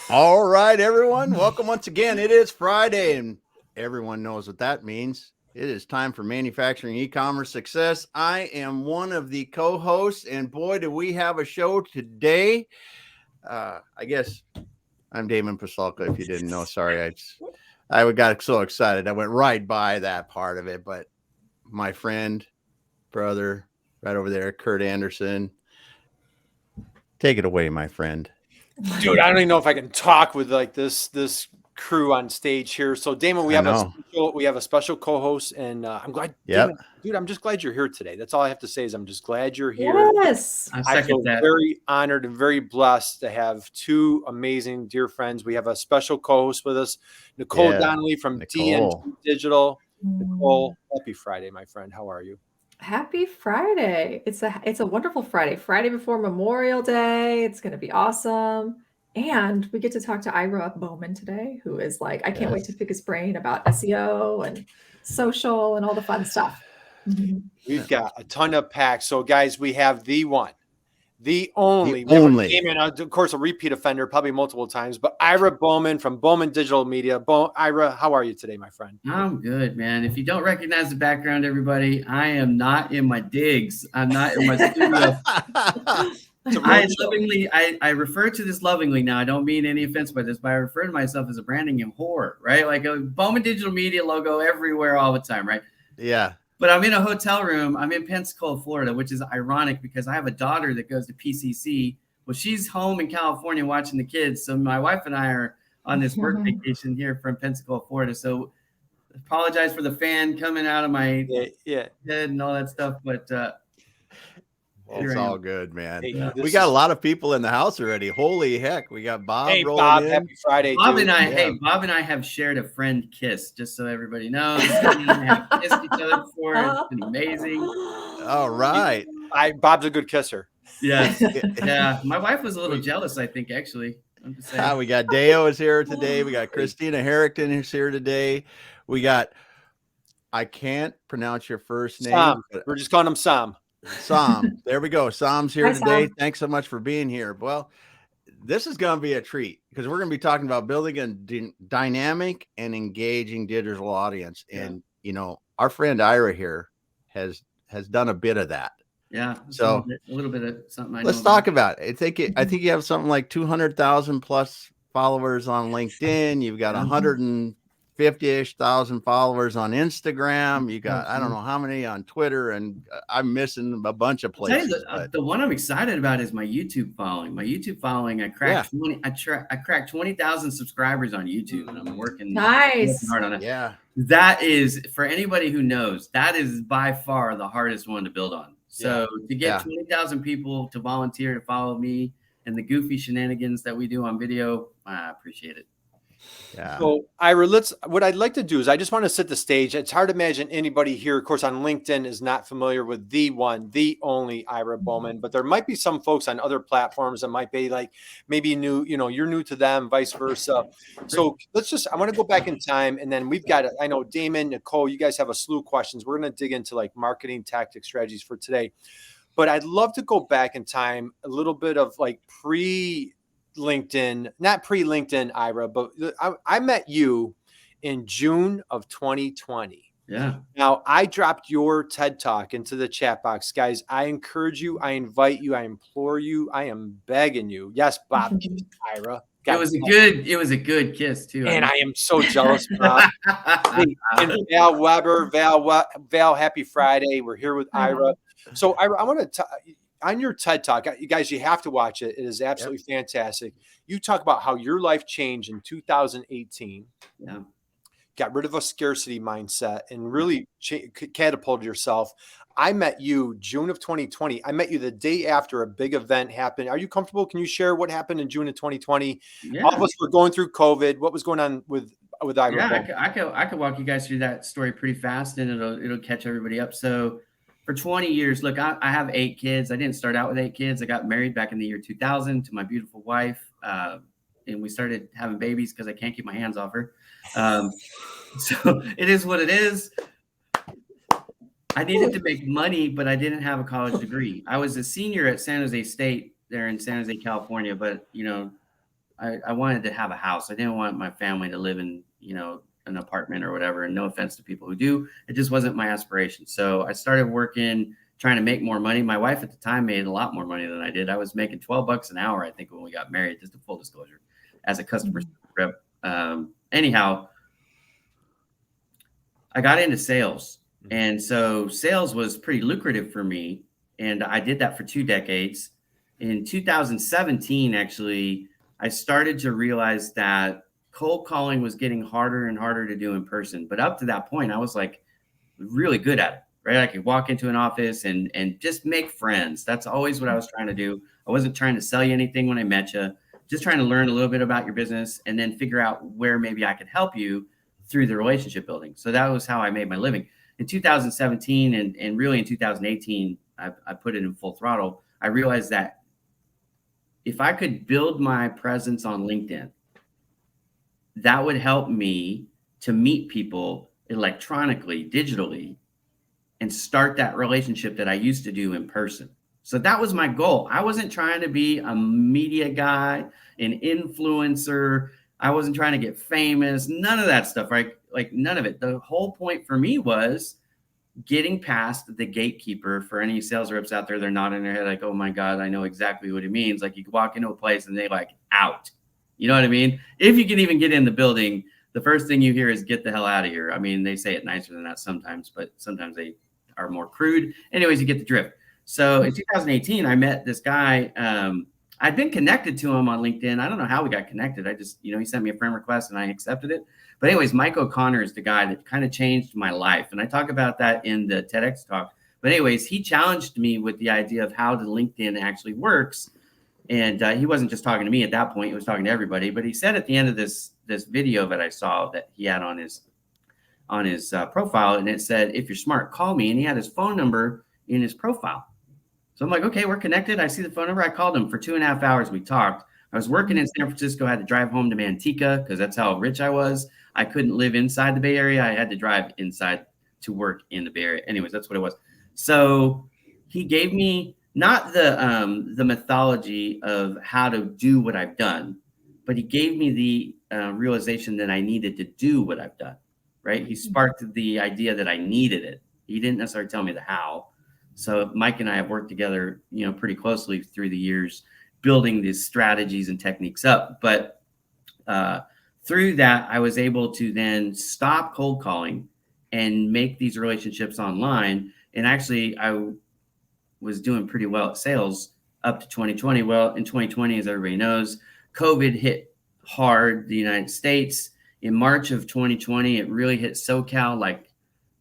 All right, everyone. Welcome once again. It is Friday, and everyone knows what that means. It is time for Manufacturing E-Commerce Success. I am one of the co-hosts, and boy, do we have a show today. I guess I'm Damon Pasulka, if you didn't know. Sorry, I got so excited. I went right by that part of it, but my friend, brother, right over there, Curt Anderson. Take it away, my friend. Dude, I don't even know if I can talk with like this crew on stage here. So Damon, we have a special co-host, and I'm glad. Yeah, dude, I'm just glad you're here today. That's all I have to say is I'm just glad you're here. Yes, I feel very honored and very blessed to have two amazing dear friends. We have a special co-host with us, Nicole Donnelly from B2Btail Digital. Nicole, happy Friday, my friend. How are you? Happy Friday. It's a wonderful Friday. Friday before Memorial Day. It's going to be awesome. And we get to talk to Ira Bowman today, who is like, I can't wait to pick his brain about SEO and social and all the fun stuff. We've got a ton of packs. So guys, we have the one, the only. Damon, of course, a repeat offender, probably multiple times, but Ira Bowman from Bowman Digital Media. Ira, how are you today, my friend? I'm good, man. If you don't recognize the background, everybody, I am not in my digs. I'm not in my studio. I refer to this lovingly now. I don't mean any offense by this, but I refer to myself as a branding whore, right? Like a Bowman Digital Media logo everywhere all the time, right? Yeah. But I'm in a hotel room. I'm in Pensacola, Florida, which is ironic because I have a daughter that goes to PCC. Well, she's home in California watching the kids. So my wife and I are on this work vacation here from Pensacola, Florida. So apologize for the fan coming out of my head and all that stuff. But it's all good, man. Hey, we got a lot of people in the house already. Holy heck. We got Bob rolling Bob, in. happy Friday. Bob and I have shared a friend kiss, just so everybody knows. We have kissed each other before. It's been amazing. All right. Bob's a good kisser. Yes. Yeah. My wife was a little jealous, I think, actually. I'm just saying. We got Deo is here today. We got Christina Harrington is here today. We got, I can't pronounce your first name. Sam. We're just calling him Sam. Sam. There we go. Sam's here today. Thanks so much for being here. Well, this is going to be a treat because we're going to be talking about building a dynamic and engaging digital audience. And, you know, our friend Ira here has done a bit of that. Yeah. So a little bit of something. Let's talk about it. I think you have something like 200,000 plus followers on LinkedIn. You've got 150-ish thousand followers on Instagram. You got, I don't know how many on Twitter, and I'm missing a bunch of places. The one I'm excited about is my YouTube following. My YouTube following, I cracked 20,000 subscribers on YouTube, and I'm working hard on it. Yeah. That is, for anybody who knows, that is by far the hardest one to build on. So to get 20,000 people to volunteer to follow me and the goofy shenanigans that we do on video, I appreciate it. Yeah. So Ira, what I'd like to do is I just want to set the stage. It's hard to imagine anybody here, of course, on LinkedIn is not familiar with the one, the only Ira Bowman, but there might be some folks on other platforms that might be like maybe new, you're new to them, vice versa. So I want to go back in time, and then we've got, I know Damon, Nicole, you guys have a slew of questions. We're going to dig into like marketing tactic strategies for today, but I'd love to go back in time a little bit of like LinkedIn, not pre-LinkedIn, Ira, but I met you in June of 2020. Yeah. Now, I dropped your TED Talk into the chat box. Guys, I encourage you. I invite you. I implore you. I am begging you. Yes, Bob, Ira. It was a good kiss, too. And I am so jealous, Bob. And Val Weber, Val, happy Friday. We're here with Ira. So, Ira, I want to on your TED Talk, you guys, you have to watch it. It is absolutely fantastic. You talk about how your life changed in 2018. Yeah. Got rid of a scarcity mindset and really catapulted yourself. I met you June of 2020. I met you the day after a big event happened. Are you comfortable? Can you share what happened in June of 2020? Yeah. All of us were going through COVID. What was going on with Ira? Yeah, I could walk you guys through that story pretty fast, and it'll catch everybody up. So for 20 years, look, I have 8 kids. I didn't start out with 8 kids. I got married back in the year 2000 to my beautiful wife. And we started having babies because I can't keep my hands off her. So it is what it is. I needed to make money, but I didn't have a college degree. I was a senior at San Jose State there in San Jose, California, but I wanted to have a house. I didn't want my family to live in, an apartment or whatever. And no offense to people who do, it just wasn't my aspiration. So I started working, trying to make more money. My wife at the time made a lot more money than I did. I was making $12 an hour, I think, when we got married, just a full disclosure, as a customer rep. Anyhow, I got into sales. And so sales was pretty lucrative for me. And I did that for 2 decades. In 2017, actually, I started to realize that cold calling was getting harder and harder to do in person. But up to that point, I was like really good at it, right? I could walk into an office and just make friends. That's always what I was trying to do. I wasn't trying to sell you anything when I met you, just trying to learn a little bit about your business and then figure out where maybe I could help you through the relationship building. So that was how I made my living. In 2017 and really in 2018, I put it in full throttle. I realized that if I could build my presence on LinkedIn, that would help me to meet people electronically, digitally, and start that relationship that I used to do in person. So that was my goal. I wasn't trying to be a media guy, an influencer. I wasn't trying to get famous, none of that stuff, right? Like none of it. The whole point for me was getting past the gatekeeper. For any sales reps out there, they're nodding their head like, oh my God, I know exactly what it means. Like you can walk into a place and they like out. You know what I mean? If you can even get in the building, the first thing you hear is get the hell out of here. I mean, they say it nicer than that sometimes, but sometimes they are more crude. Anyways, you get the drift. So in 2018, I met this guy. I'd been connected to him on LinkedIn. I don't know how we got connected. I just, he sent me a friend request and I accepted it. But anyways, Mike O'Connor is the guy that kind of changed my life. And I talk about that in the TEDx talk. But anyways, he challenged me with the idea of how the LinkedIn actually works. And he wasn't just talking to me at that point. He was talking to everybody. But he said at the end of this video that I saw that he had on his profile, and it said, if you're smart, call me. And he had his phone number in his profile. So I'm like, okay, we're connected. I see the phone number. I called him for 2.5 hours. We talked. I was working in San Francisco. I had to drive home to Manteca because that's how rich I was. I couldn't live inside the Bay Area. I had to drive inside to work in the Bay Area. Anyways, that's what it was. So he gave me not the mythology of how to do what I've done, but he gave me the realization that I needed to do what I've done, right? He sparked the idea that I needed it. He didn't necessarily tell me the how. So Mike and I have worked together, pretty closely through the years, building these strategies and techniques up. But through that, I was able to then stop cold calling and make these relationships online. And actually, I was doing pretty well at sales up to 2020. Well, in 2020, as everybody knows, COVID hit hard the United States. In March of 2020, it really hit SoCal, like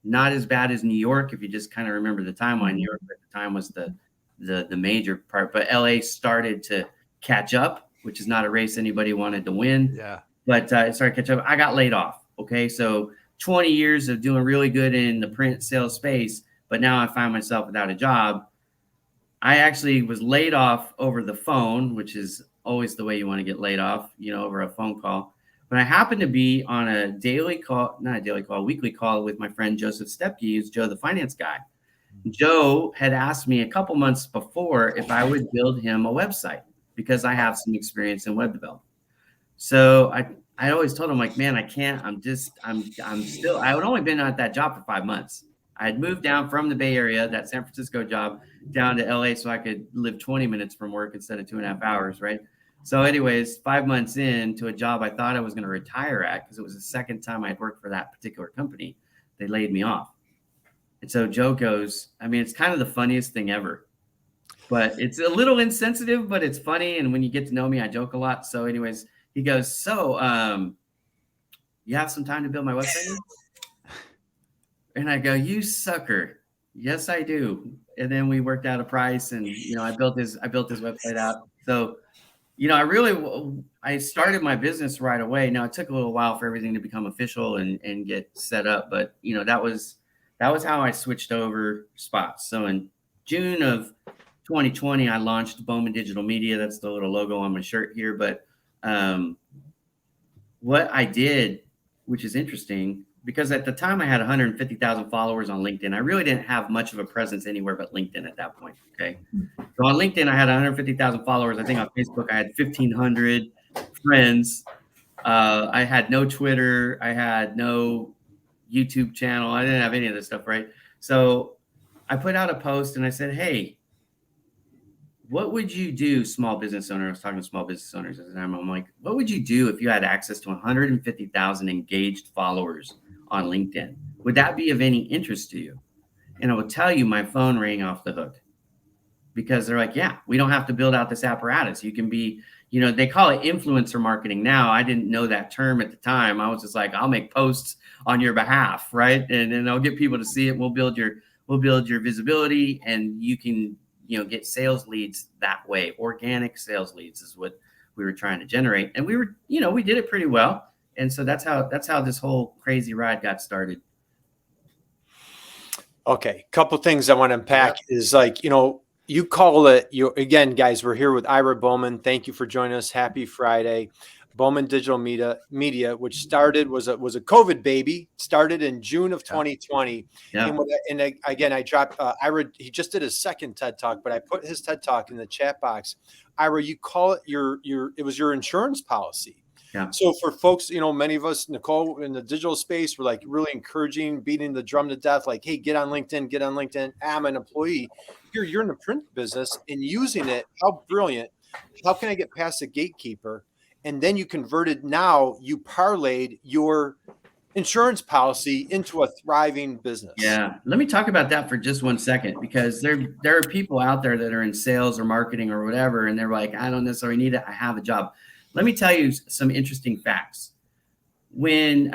not as bad as New York. If you just kind of remember the timeline, New York at the time was the major part, but LA started to catch up, which is not a race anybody wanted to win. Yeah. But it started to catch up. I got laid off. Okay. So 20 years of doing really good in the print sales space, but now I find myself without a job. I actually was laid off over the phone, which is always the way you want to get laid off, over a phone call. But I happened to be on a weekly call with my friend Joseph Stepke, who's Joe, the finance guy. Joe had asked me a couple months before if I would build him a website because I have some experience in web development. So I always told him, like, man, I can't. I had only been at that job for 5 months. I had moved down from the Bay Area, that San Francisco job, down to LA so I could live 20 minutes from work instead of 2.5 hours, right? So anyways, 5 months into a job I thought I was going to retire at because it was the second time I had worked for that particular company. They laid me off. And so Joe goes, it's kind of the funniest thing ever, but it's a little insensitive, but it's funny. And when you get to know me, I joke a lot. So anyways, he goes, so you have some time to build my website? And I go, you sucker. Yes, I do. And then we worked out a price and, I built his website out. So, I started my business right away. Now it took a little while for everything to become official and get set up, but that was how I switched over spots. So in June of 2020, I launched Bowman Digital Media. That's the little logo on my shirt here. But what I did, which is interesting, because at the time I had 150,000 followers on LinkedIn. I really didn't have much of a presence anywhere but LinkedIn at that point. Okay. So on LinkedIn, I had 150,000 followers. I think on Facebook, I had 1,500 friends. I had no Twitter. I had no YouTube channel. I didn't have any of this stuff, right? So I put out a post and I said, hey, what would you do, small business owner? I was talking to small business owners at the time. I'm like, what would you do if you had access to 150,000 engaged followers on LinkedIn? Would that be of any interest to you? And I will tell you, my phone rang off the hook, because they're like, yeah, we don't have to build out this apparatus. You can be, they call it influencer marketing now. I didn't know that term at the time. I was just like, I'll make posts on your behalf, right? And then I'll get people to see it. We'll build your visibility, and you can, get sales leads that way. Organic sales leads is what we were trying to generate. And we were, we did it pretty well. And so that's how this whole crazy ride got started. Okay. Couple things I want to unpack is like, you call it again, guys, we're here with Ira Bowman. Thank you for joining us. Happy Friday. Bowman Digital Media, which started was a COVID baby, started in June of 2020. Yeah. And again, I dropped Ira. He just did his second TED Talk, but I put his TED Talk in the chat box. Ira, you call it it was your insurance policy. Yeah. So for folks, many of us, Nicole, in the digital space, we're like really encouraging, beating the drum to death. Like, hey, get on LinkedIn. I'm an employee. You're in the print business and using it. How brilliant. How can I get past the gatekeeper? And then you converted, now you parlayed your insurance policy into a thriving business. Yeah. Let me talk about that for just 1 second, because there are people out there that are in sales or marketing or whatever, and they're like, I don't necessarily need it. I have a job. Let me tell you some interesting facts. When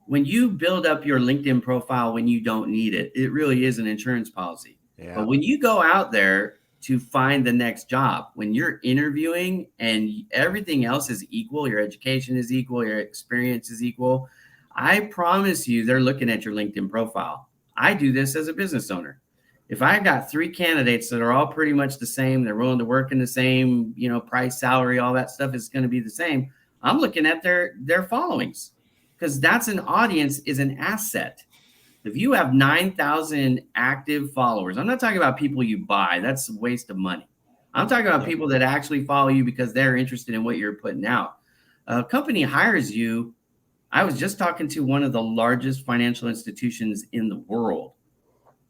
you build up your LinkedIn profile when you don't need it, it really is an insurance policy. Yeah. But when you go out there to find the next job, when you're interviewing and everything else is equal, your education is equal, your experience is equal, I promise you they're looking at your LinkedIn profile. I do this as a business owner. If I got 3 candidates that are all pretty much the same, they're willing to work in the same, price, salary, all that stuff is going to be the same. I'm looking at their followings, because that's an audience is an asset. If you have 9,000 active followers, I'm not talking about people you buy. That's a waste of money. I'm talking about people that actually follow you because they're interested in what you're putting out. A company hires you. I was just talking to one of the largest financial institutions in the world,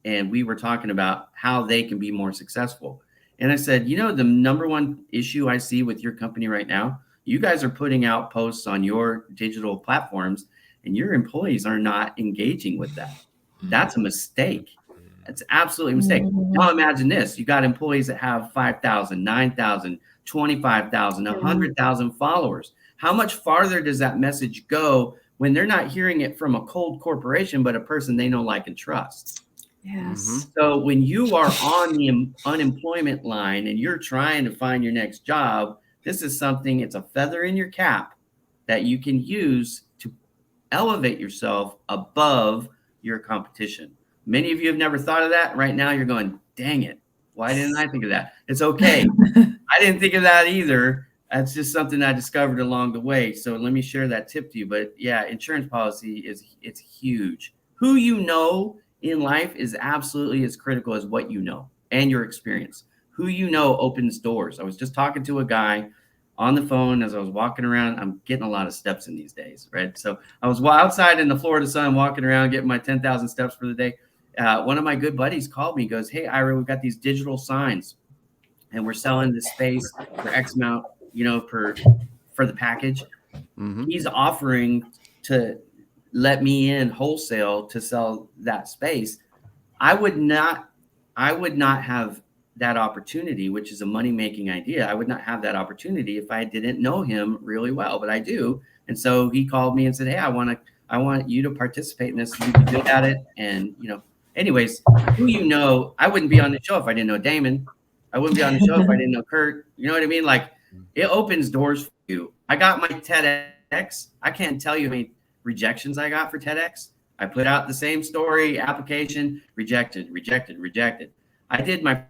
and we were talking about how they can be more successful. And I said, the number one issue I see with your company right now, you guys are putting out posts on your digital platforms and your employees are not engaging with that. That's a mistake. That's absolutely a mistake. Now imagine this. You got employees that have 5,000, 9,000, 25,000, 100,000 followers. How much farther does that message go when they're not hearing it from a cold corporation, but a person they know, like, and trust? Yes. So when you are on the unemployment line and you're trying to find your next job, this is something, it's a feather in your cap that you can use to elevate yourself above your competition. Many of you have never thought of that. Right now you're going, dang it, why didn't I think of that? It's okay. I didn't think of that either. That's just something I discovered along the way. So let me share that tip to you. But yeah, insurance policy it's huge. Who you know in life is absolutely as critical as what you know and your experience. Who you know opens doors. I was just talking to a guy on the phone as I was walking around. I'm getting a lot of steps in these days, right? So I was outside in the Florida sun, walking around, getting my 10,000 steps for the day. One of my good buddies called me, goes, hey, Ira, we've got these digital signs and we're selling this space for X amount, for the package. He's offering to let me in wholesale to sell that space. I would not have that opportunity, which is a money-making idea. I would not have that opportunity if I didn't know him really well, but I do. And so he called me and said, hey, I want you to participate in this. You be good at it. And, anyways, I wouldn't be on the show if I didn't know Damon. I wouldn't be on the show if I didn't know Curt. You know what I mean? Like, it opens doors for you. I got my TEDx. I can't tell you how many rejections I got for TEDx. I put out the same story, application, rejected. I did my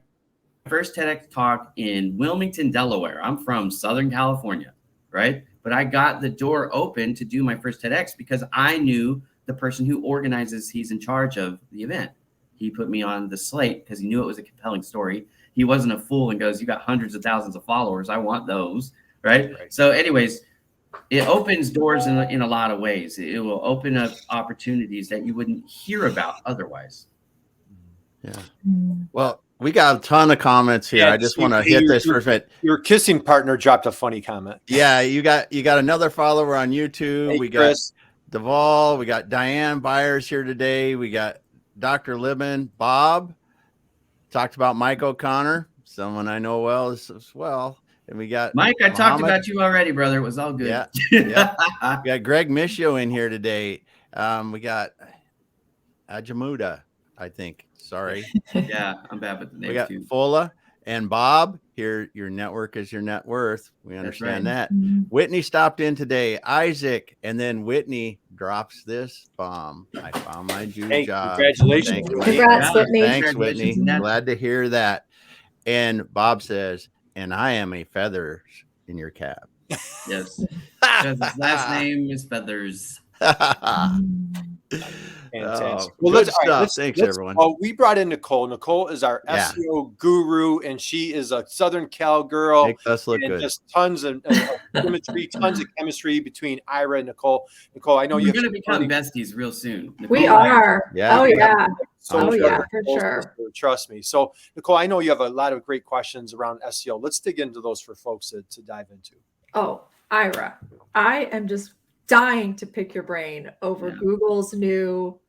first TEDx talk in Wilmington, Delaware. I'm from Southern California, right? But I got the door open to do my first TEDx because I knew the person who organizes, he's in charge of the event. He put me on the slate because he knew it was a compelling story. He wasn't a fool and goes, you got hundreds of thousands of followers. I want those. Right. So anyways, it opens doors in a lot of ways. It will open up opportunities that you wouldn't hear about otherwise. Yeah. Well, we got a ton of comments here. Yeah, I just want to hit this for a minute. Your kissing partner dropped a funny comment. Yeah, you got another follower on YouTube. Hey, we got Chris. Duvall. We got Diane Byers here today. We got Dr. Libman. Bob talked about Mike O'Connor, someone I know well as well. And we got Mike, I talked Muhammad. about you already, brother. It was all good. Yeah. Yeah. We got Greg Mischio in here today. We got Ajamuda, I think. Sorry. Yeah, I'm bad with the name We got too. Fola and Bob here. Your network is your net worth. We understand that. Whitney stopped in today. Isaac, and then Whitney drops this bomb. I found my Jew job. Congratulations. Thank you, Congrats, Whitney. Thanks, Whitney. Congratulations. Glad to hear that. And Bob says, and I am a feather in your cap. Yes. Because his last name is Feathers. Fantastic. Well, good stuff. Thanks, everyone. Well, we brought in Nicole. Nicole is our Yeah. SEO guru, and she is a Southern Cal girl. Makes us look and good. just tons of chemistry, tons of chemistry between Ira and Nicole. Nicole, I know We're you're going to become besties real soon. We Nicole, are. Yeah. Oh, yeah. So Oh, sure. yeah, for sure. Trust me. So, Nicole, I know you have a lot of great questions around SEO. Let's dig into those for folks to dive into. Oh, Ira, I am just dying to pick your brain over Google's new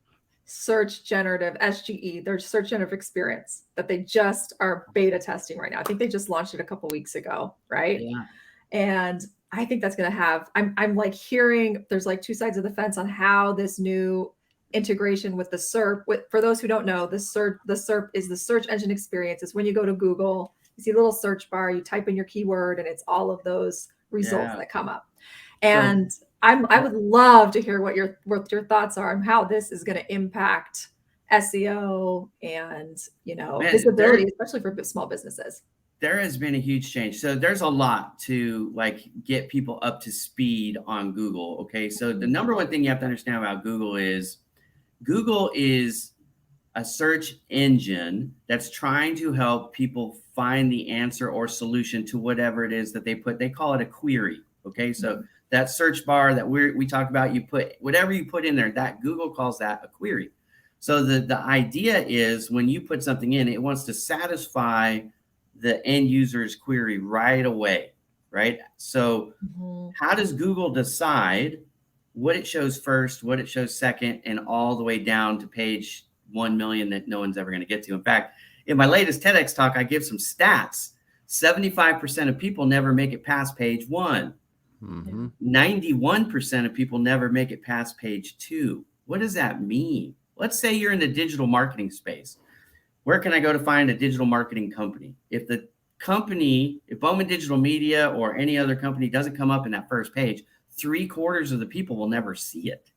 search generative SGE, their search generative experience that they just are beta testing right now. I think they just launched it a couple weeks ago, right? Yeah. And I think that's going to have, I'm like hearing there's like two sides of the fence on how this new integration with the SERP, for those who don't know, the SERP is the search engine experience. It's when you go to Google, you see a little search bar, you type in your keyword, and it's all of those results that come up. And I would love to hear what your thoughts are on how this is going to impact SEO and, visibility, especially for small businesses. There has been a huge change. So there's a lot to get people up to speed on Google. Okay. So the number one thing you have to understand about Google is a search engine that's trying to help people find the answer or solution to whatever it is that they call it a query. Okay. So that search bar that we talk about, you put whatever you put in there, that Google calls that a query. So the idea is when you put something in, it wants to satisfy the end user's query right away, right? So how does Google decide what it shows first, what it shows second, and all the way down to page 1 million that no one's ever going to get to? In fact, in my latest TEDx talk, I give some stats. 75% of people never make it past page 1. 91% of people never make it past page 2. What does that mean? Let's say you're in the digital marketing space. Where can I go to find a digital marketing company? If Bowman Digital Media or any other company doesn't come up in that first page, 3/4 of the people will never see it.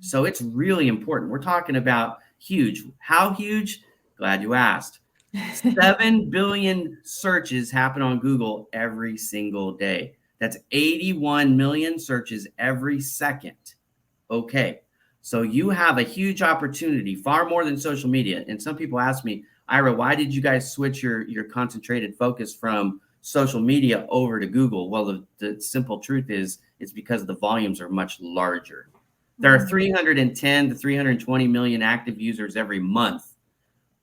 So it's really important. We're talking about huge. How huge? Glad you asked. 7 billion searches happen on Google every single day. That's 81 million searches every second. Okay. So you have a huge opportunity, far more than social media. And some people ask me, Ira, why did you guys switch your concentrated focus from social media over to Google? Well, the simple truth is it's because the volumes are much larger. There are 310 to 320 million active users every month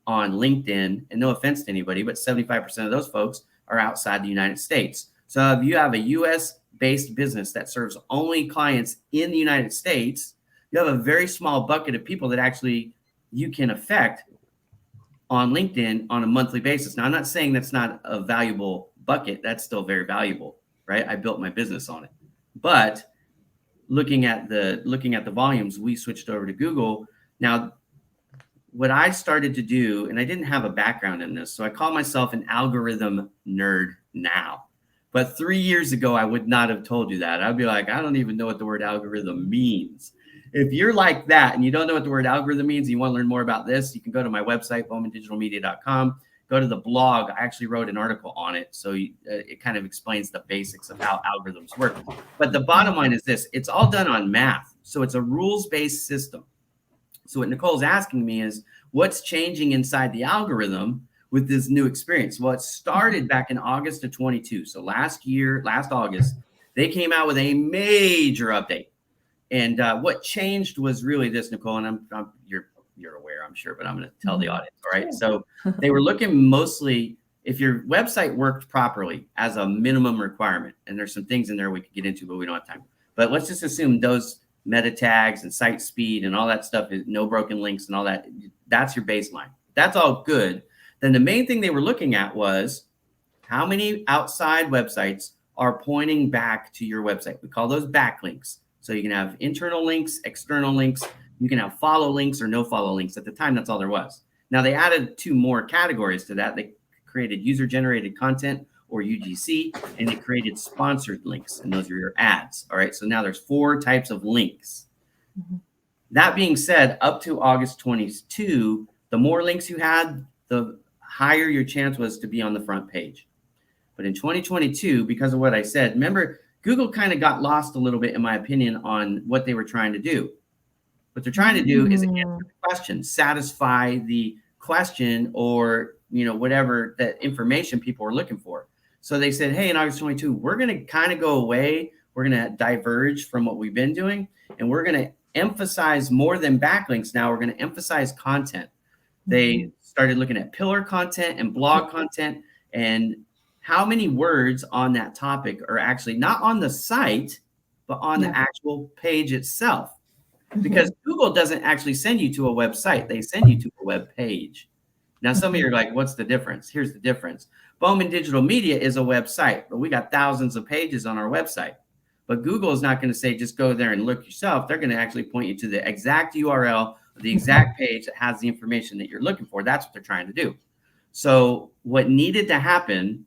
on LinkedIn. And no offense to anybody, but 75% of those folks are outside the United States. So if you have a US-based business that serves only clients in the United States, you have a very small bucket of people that actually you can affect on LinkedIn on a monthly basis. Now, I'm not saying that's not a valuable bucket. That's still very valuable, right? I built my business on it. But looking at the volumes, we switched over to Google. Now, what I started to do, and I didn't have a background in this, so I call myself an algorithm nerd now. But 3 years ago, I would not have told you that. I'd be like, I don't even know what the word algorithm means. If you're like that and you don't know what the word algorithm means, and you want to learn more about this, you can go to my website, bowmandigitalmedia.com. Go to the blog. I actually wrote an article on it. So it kind of explains the basics of how algorithms work. But the bottom line is this. It's all done on math. So it's a rules-based system. So what Nicole's asking me is, what's changing inside the algorithm with this new experience? Well, it started back in August of 22. So last August, they came out with a major update. And what changed was really this, Nicole, and you're aware, I'm sure, but I'm going to tell the audience. All right. So they were looking mostly if your website worked properly as a minimum requirement, and there's some things in there we could get into, but we don't have time. But let's just assume those meta tags and site speed and all that stuff is no broken links and all that. That's your baseline. That's all good. Then the main thing they were looking at was how many outside websites are pointing back to your website. We call those backlinks. So you can have internal links, external links. You can have follow links or no follow links. At the time, that's all there was. Now they added 2 more categories to that. They created user-generated content, or UGC, and they created sponsored links, and those are your ads. All right, so now there's 4 types of links. That being said, up to August 22, the more links you had, the higher your chance was to be on the front page. But in 2022, because of what I said, remember, Google kind of got lost a little bit, in my opinion, on what they were trying to do. What they're trying to do is answer the question, satisfy the question, or whatever that information people are looking for. So they said, hey, in August 22, we're going to kind of go away. We're going to diverge from what we've been doing, and we're going to emphasize more than backlinks. Now we're going to emphasize content. They started looking at pillar content and blog content, and how many words on that topic are actually not on the site, but on the actual page itself. Because Google doesn't actually send you to a website. They send you to a web page. Now, some of you are like, what's the difference? Here's the difference. Bowman Digital Media is a website, but we got thousands of pages on our website. But Google is not going to say, just go there and look yourself. They're going to actually point you to the exact URL, the exact page that has the information that you're looking for. That's what they're trying to do. So what needed to happen,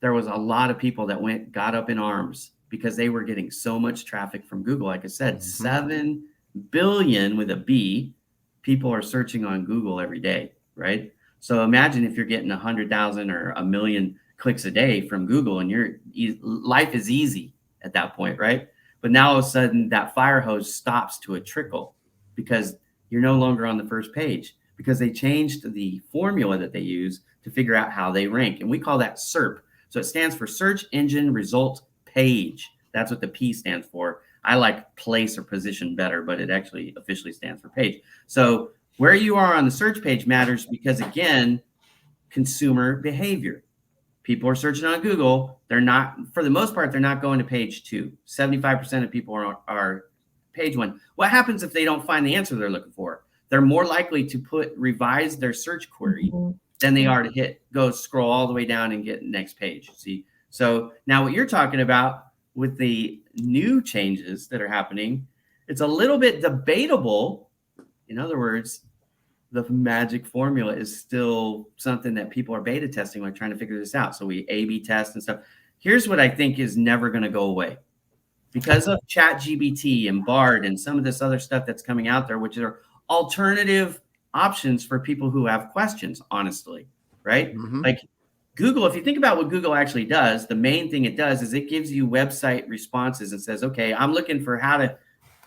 there was a lot of people that got up in arms because they were getting so much traffic from Google. Like I said, 7 billion with a B people are searching on Google every day, right? So imagine if you're getting 100,000 or 1 million clicks a day from Google, and your life is easy at that point, right? But now all of a sudden that fire hose stops to a trickle because you're no longer on the first page, because they changed the formula that they use to figure out how they rank. And we call that SERP. So it stands for Search Engine Result Page. That's what the P stands for. I like place or position better, but it actually officially stands for page. So where you are on the search page matters because, again, consumer behavior. People are searching on Google. They're not, for the most part, they're not going to page 2. 75% of people are page 1. What happens if they don't find the answer they're looking for? They're more likely to revise their search query than they are to go scroll all the way down and get the next page. See? So now what you're talking about with the new changes that are happening, it's a little bit debatable. In other words, the magic formula is still something that people are beta testing, like trying to figure this out. So we A/B test and stuff. Here's what I think is never going to go away. Because of ChatGPT and Bard and some of this other stuff that's coming out there, which are alternative options for people who have questions, honestly, right? Like Google, if you think about what Google actually does, the main thing it does is it gives you website responses and says, okay, I'm looking for how to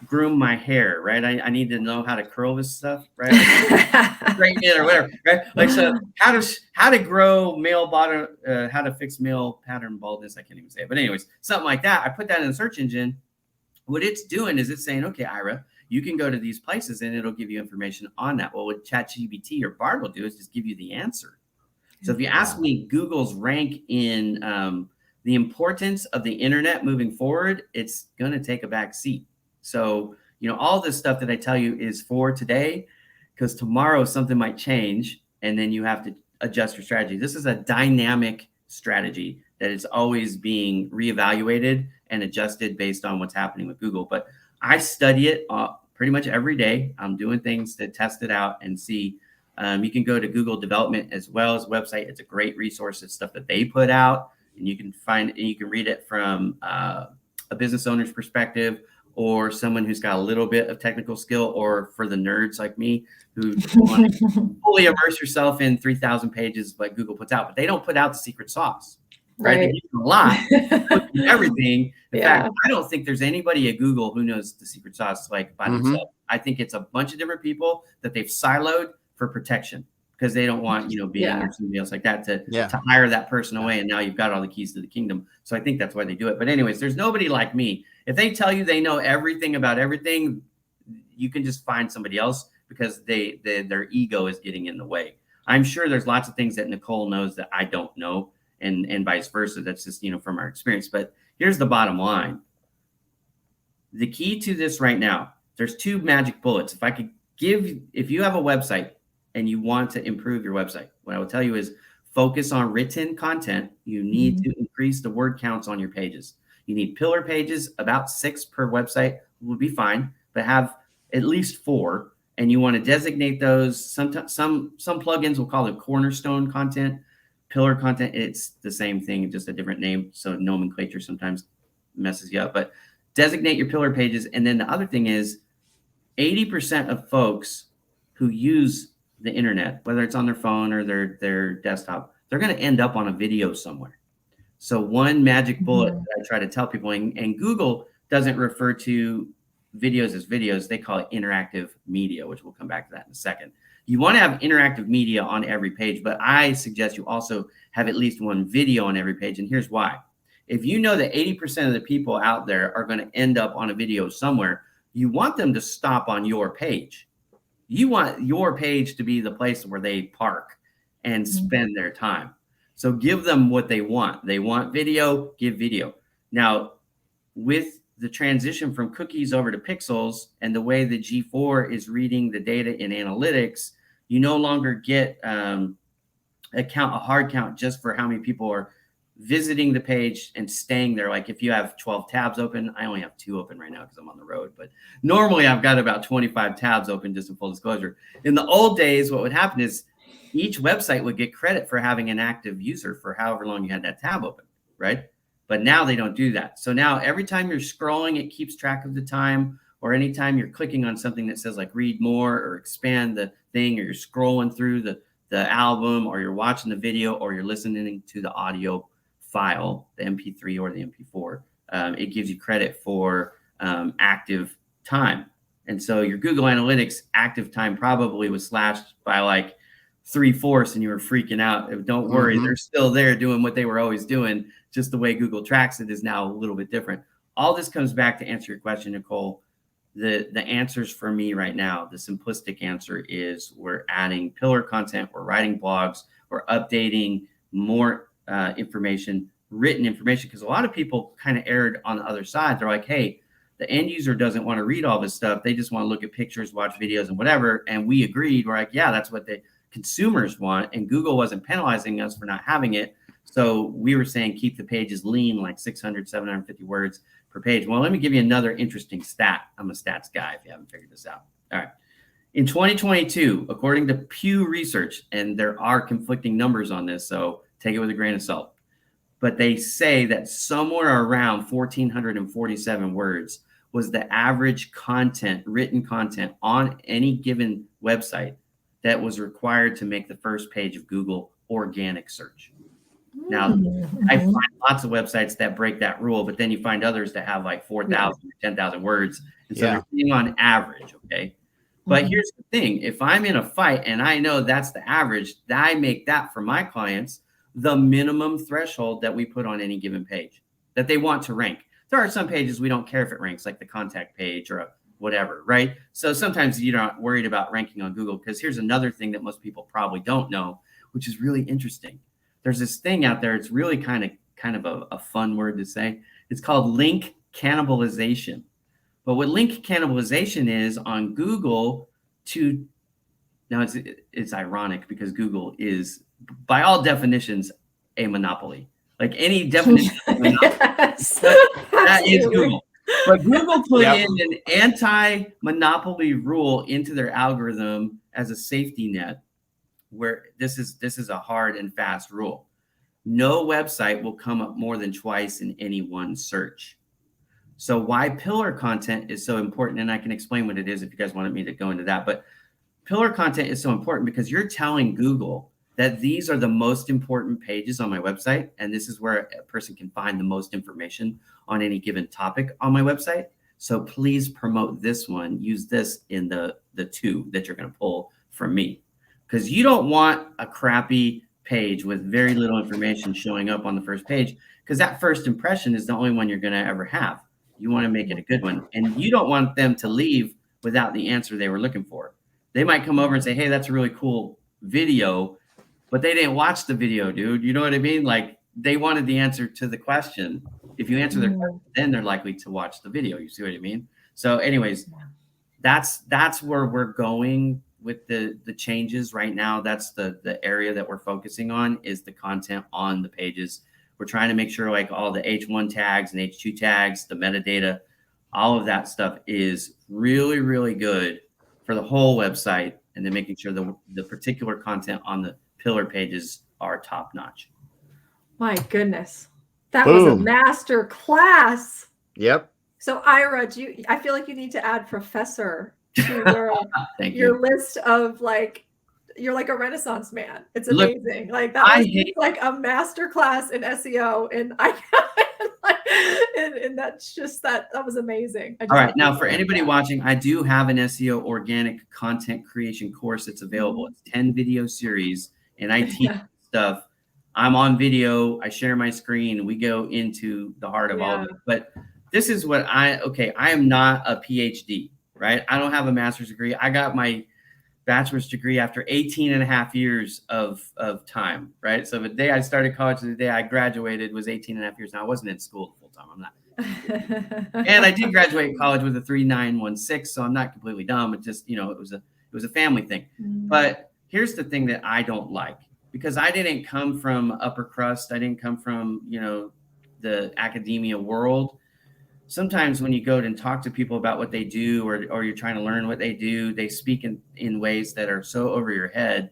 groom my hair, right? I need to know how to curl this stuff, right? Straighten it or whatever, right? Like, so how to grow male bottom, how to fix male pattern baldness. I can't even say it, but anyways, something like that. I put that in the search engine. What it's doing is it's saying, okay, Ira, you can go to these places and it'll give you information on that. Well, what ChatGPT or Bard will do is just give you the answer. So if you ask me Google's rank in the importance of the internet moving forward, it's going to take a back seat. So, all this stuff that I tell you is for today, because tomorrow something might change and then you have to adjust your strategy. This is a dynamic strategy that is always being reevaluated and adjusted based on what's happening with Google. But I study it pretty much every day. I'm doing things to test it out and see. You can go to Google Development as well as website. It's a great resource. It's stuff that they put out, and you can find and you can read it from a business owner's perspective, or someone who's got a little bit of technical skill, or for the nerds like me who want to fully immerse yourself in 3,000 pages like Google puts out. But they don't put out the secret sauce. right? They Right. give you a lot, everything. In Yeah. fact, I don't think there's anybody at Google who knows the secret sauce like by themselves. I think it's a bunch of different people that they've siloed for protection because they don't want, Bing or somebody else like that to hire that person away. And now you've got all the keys to the kingdom. So I think that's why they do it. But anyways, there's nobody like me. If they tell you they know everything about everything, you can just find somebody else because their ego is getting in the way. I'm sure there's lots of things that Nicole knows that I don't know, and vice versa. That's just, from our experience. But here's the bottom line. The key to this right now, there's 2 magic bullets. If you have a website and you want to improve your website, what I will tell you is focus on written content. You need to increase the word counts on your pages. You need pillar pages, about 6 per website would be fine, but have at least 4. And you want to designate those. Sometimes some plugins will call it cornerstone content, pillar content. It's the same thing, just a different name. So nomenclature sometimes messes you up. But designate your pillar pages. And then the other thing is 80% of folks who use the internet, whether it's on their phone or their desktop, they're going to end up on a video somewhere. So one magic bullet that I try to tell people, and Google doesn't refer to videos as videos. They call it interactive media, which we'll come back to that in a second. You want to have interactive media on every page, but I suggest you also have at least one video on every page. And here's why. If you know that 80% of the people out there are going to end up on a video somewhere, you want them to stop on your page. You want your page to be the place where they park and spend their time. So give them what they want. They want video, give video. Now, with the transition from cookies over to pixels and the way the G4 is reading the data in analytics, you no longer get a hard count just for how many people are visiting the page and staying there. Like if you have 12 tabs open, I only have 2 open right now because I'm on the road, but normally I've got about 25 tabs open, just in full disclosure. In the old days, what would happen is each website would get credit for having an active user for however long you had that tab open, right? But now they don't do that. So now every time you're scrolling, it keeps track of the time, or anytime you're clicking on something that says like read more or expand the thing, or you're scrolling through the album, or you're watching the video, or you're listening to the audio file, the MP3 or the MP4, it gives you credit for active time. And so your Google Analytics active time probably was slashed by like 3/4 and you were freaking out. Don't worry, they're still there doing what they were always doing. Just the way Google tracks it is now a little bit different. All this comes back to answer your question, Nicole. The answers for me right now, the simplistic answer is we're adding pillar content, we're writing blogs, we're updating more information, written information, because a lot of people kind of erred on the other side. They're like, hey, the end user doesn't want to read all this stuff. They just want to look at pictures, watch videos and whatever. And we agreed. We're like, yeah, that's what the consumers want. And Google wasn't penalizing us for not having it. So we were saying keep the pages lean, like 600, 750 words per page. Well, let me give you another interesting stat. I'm a stats guy if you haven't figured this out. All right. In 2022, according to Pew Research, and there are conflicting numbers on this, so take it with a grain of salt, but they say that somewhere around 1,447 words was the average content, written content on any given website that was required to make the first page of Google organic search. Now, I find lots of websites that break that rule, but then you find others that have like 4,000 or 10,000 words. And so they're being on average, okay? But here's the thing. If I'm in a fight and I know that's the average, I make that for my clients the minimum threshold that we put on any given page that they want to rank. There are some pages we don't care if it ranks, like the contact page or whatever, right? So sometimes you're not worried about ranking on Google, because here's another thing that most people probably don't know, which is really interesting. There's this thing out there. It's really kind of a fun word to say. It's called link cannibalization. But what link cannibalization is on Google now it's ironic because Google is, by all definitions, a monopoly. Like any definition of monopoly, that is Google. But Google put in an anti-monopoly rule into their algorithm as a safety net, where this is a hard and fast rule. No website will come up more than twice in any one search. So why pillar content is so important, and I can explain what it is if you guys wanted me to go into that, but pillar content is so important because you're telling Google, that these are the most important pages on my website. And this is where a person can find the most information on any given topic on my website. So please promote this one. Use this in the two that you're going to pull from me, because you don't want a crappy page with very little information showing up on the first page, because that first impression is the only one you're going to ever have. You want to make it a good one, and you don't want them to leave without the answer they were looking for. They might come over and say, hey, that's a really cool video, but they didn't watch the video, dude. You know what I mean? Like, they wanted the answer to the question. If you answer their question, then they're likely to watch the video. You see what I mean? So anyways, that's where we're going with the changes right now. That's the area that we're focusing on, is the content on the pages. We're trying to make sure like all the H1 tags and H2 tags, the metadata, all of that stuff is really, really good for the whole website. And then making sure the particular content on the pillar pages are top notch. My goodness. That was a master class. Yep. So Ira, I feel like you need to add professor to your list of, like, you're like a Renaissance man. It's amazing. Like, that was like a master class in SEO, and and that's just that was amazing. All right. Now, for anybody watching, I do have an SEO organic content creation course that's available. It's 10 video series, and I teach stuff. I'm on video. I share my screen. We go into the heart of all of it. But this is what I am not a PhD, right? I don't have a master's degree. I got my bachelor's degree after 18 and a half years of time, right? So the day I started college to the day I graduated was 18 and a half years. Now, I wasn't in school full time. I'm not. And I did graduate college with a 3.916, so I'm not completely dumb. It just, it was a family thing. But here's the thing that I don't like, because I didn't come from upper crust. I didn't come from, the academia world. Sometimes when you go and talk to people about what they do, or you're trying to learn what they do, they speak in ways that are so over your head,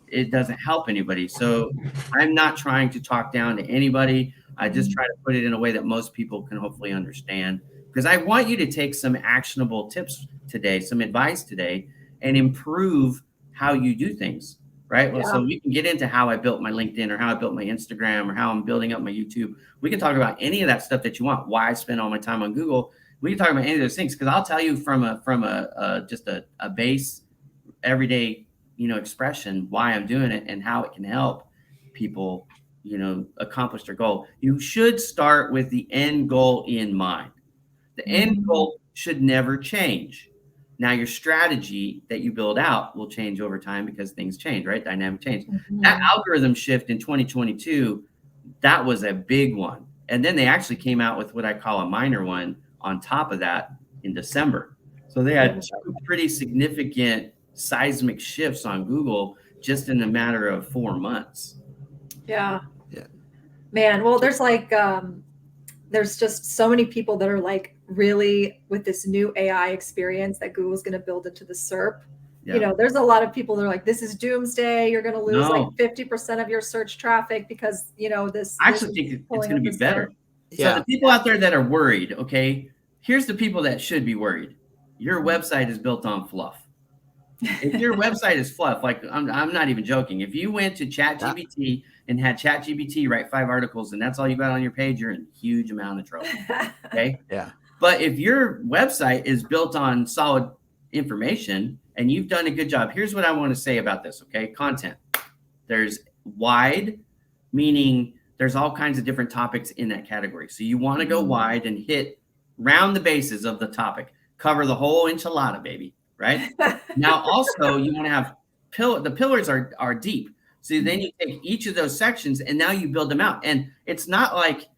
it doesn't help anybody. So I'm not trying to talk down to anybody. I just try to put it in a way that most people can hopefully understand, because I want you to take some actionable tips today, some advice today, and improve how you do things. Right. Well, so we can get into how I built my LinkedIn, or how I built my Instagram, or how I'm building up my YouTube. We can talk about any of that stuff that you want. Why I spend all my time on Google. We can talk about any of those things, because I'll tell you from just a base everyday, expression, why I'm doing it and how it can help people, accomplish their goal. You should start with the end goal in mind. The end goal should never change. Now, your strategy that you build out will change over time, because things change, right? Dynamic change. That algorithm shift in 2022, that was a big one. And then they actually came out with what I call a minor one on top of that in December. So they had two pretty significant seismic shifts on Google just in a matter of 4 months. Yeah. Man, well, there's there's just so many people that are like really with this new AI experience that Google's going to build into the SERP. There's a lot of people that are like, this is doomsday. You're going to lose like 50% of your search traffic because, this. I actually think it's going to be better. So the people out there that are worried, here's the people that should be worried. Your website is built on fluff. If your website is fluff, like I'm not even joking. If you went to ChatGPT and had ChatGPT write 5 articles and that's all you got on your page, you're in a huge amount of trouble. Okay. Yeah. But if your website is built on solid information and you've done a good job, here's what I want to say about this. Okay. Content. There's wide, meaning there's all kinds of different topics in that category. So you want to go wide and hit round the bases of the topic, cover the whole enchilada, baby. Right. Now, also, you want to have the pillars are deep. So then you take each of those sections and now you build them out. And it's not like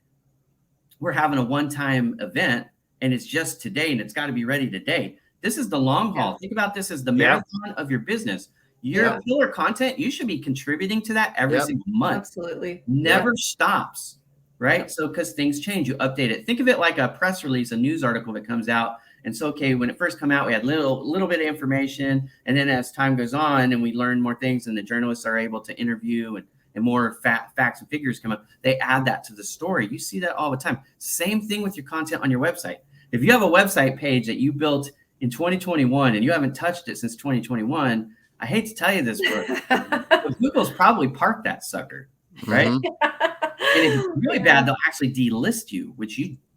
we're having a one-time event and it's just today and it's got to be ready today. This is the long haul. Think about this as the marathon of your business. Your pillar content, you should be contributing to that every single month. Absolutely. Never stops. Right. So because things change, you update it. Think of it like a press release, a news article that comes out. And so, when it first came out, we had little bit of information. And then as time goes on and we learn more things and the journalists are able to interview and more facts and figures come up, they add that to the story. You see that all the time. Same thing with your content on your website. If you have a website page that you built in 2021 and you haven't touched it since 2021, I hate to tell you this, but Google's probably parked that sucker, right? Mhm. And if it's really bad, they'll actually delist you,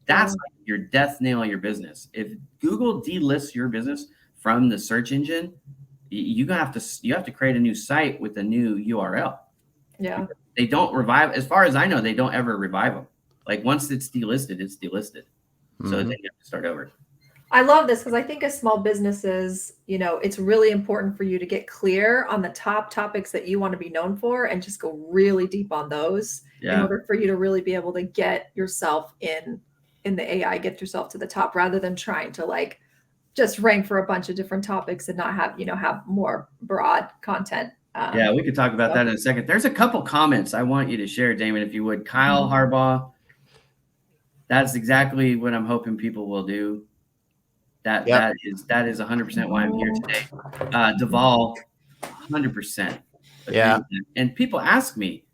that's like your death nail of your business. If Google delists your business from the search engine, you have to create a new site with a new URL. Yeah. They don't revive, as far as I know, they don't ever revive them. Like once it's delisted, it's delisted. So then you have to start over. I love this because I think as small businesses, it's really important for you to get clear on the top topics that you want to be known for and just go really deep on those in order for you to really be able to get yourself in the AI, get yourself to the top rather than trying to like just rank for a bunch of different topics and not have more broad content. Yeah, we could talk about that in a second. There's a couple comments I want you to share, Damon, if you would. Kyle Harbaugh, that's exactly what I'm hoping people will do. That is 100% why I'm here today. Duvall, 100%. Yeah. And people ask me,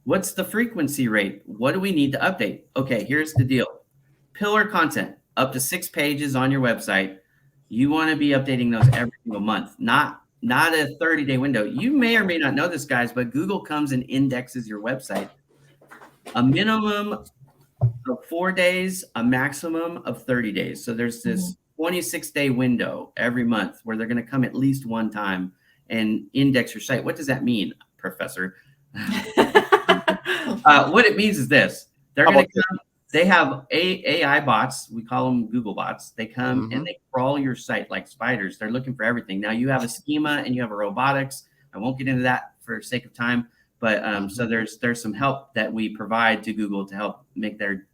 what's the frequency rate? What do we need to update? Okay, here's the deal. Pillar content, up to 6 pages on your website. You want to be updating those every single month, not a 30-day window. You may or may not know this, guys, but Google comes and indexes your website a minimum of 4 days, a maximum of 30 days. So there's this 26-day window every month where they're going to come at least one time and index your site. What does that mean, Professor? What it means is this. They're going to come. They have AI bots. We call them Google bots. They come and they crawl your site like spiders. They're looking for everything. Now you have a schema and you have a robotics. I won't get into that for sake of time, but so there's some help that we provide to Google to help make their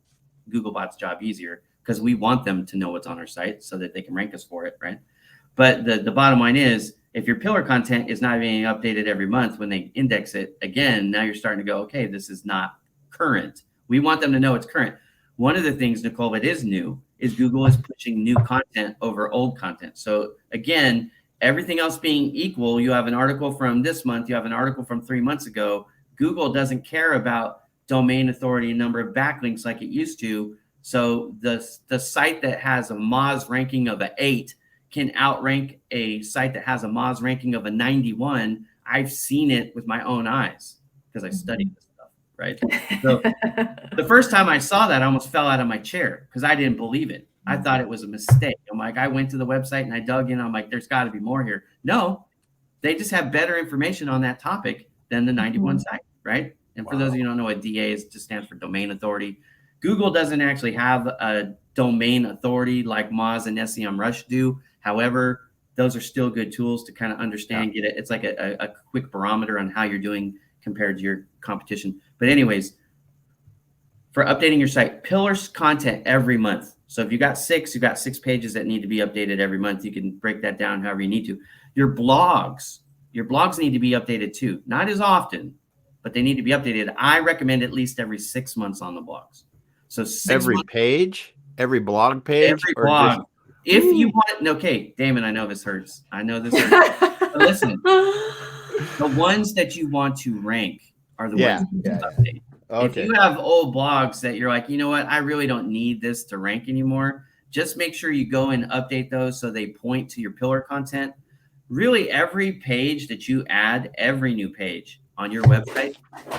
Google bots job easier because we want them to know what's on our site so that they can rank us for it, right? But the bottom line is, if your pillar content is not being updated every month when they index it again, now you're starting to go, okay, this is not current. We want them to know it's current. One of the things, Nicole, that is new is Google is pushing new content over old content. So again, everything else being equal, you have an article from this month, you have an article from 3 months ago. Google doesn't care about domain authority and number of backlinks like it used to. So the site that has a Moz ranking of an 8 can outrank a site that has a Moz ranking of a 91. I've seen it with my own eyes because I studied this stuff, right? So the first time I saw that, I almost fell out of my chair because I didn't believe it. I thought it was a mistake. I'm like, I went to the website and I dug in. I'm like, there's got to be more here. No, they just have better information on that topic than the 91 site, right? And for those of you who don't know what DA is, it just stands for domain authority. Google doesn't actually have a domain authority like Moz and SEMrush do. However, those are still good tools to kind of understand, get it. It's like a quick barometer on how you're doing compared to your competition. But anyways, for updating your site, pillars content every month. So if you got 6 pages that need to be updated every month. You can break that down however you need to. Your blogs need to be updated too. Not as often, but they need to be updated. I recommend at least every 6 months on the blogs. So every page, every blog page, every blog. If you want, okay, Damon, I know this hurts. But listen, the ones that you want to rank are the ones you update. Okay. If you have old blogs that you're like, you know what, I really don't need this to rank anymore, just make sure you go and update those so they point to your pillar content. Really, every page that you add, every new page on your website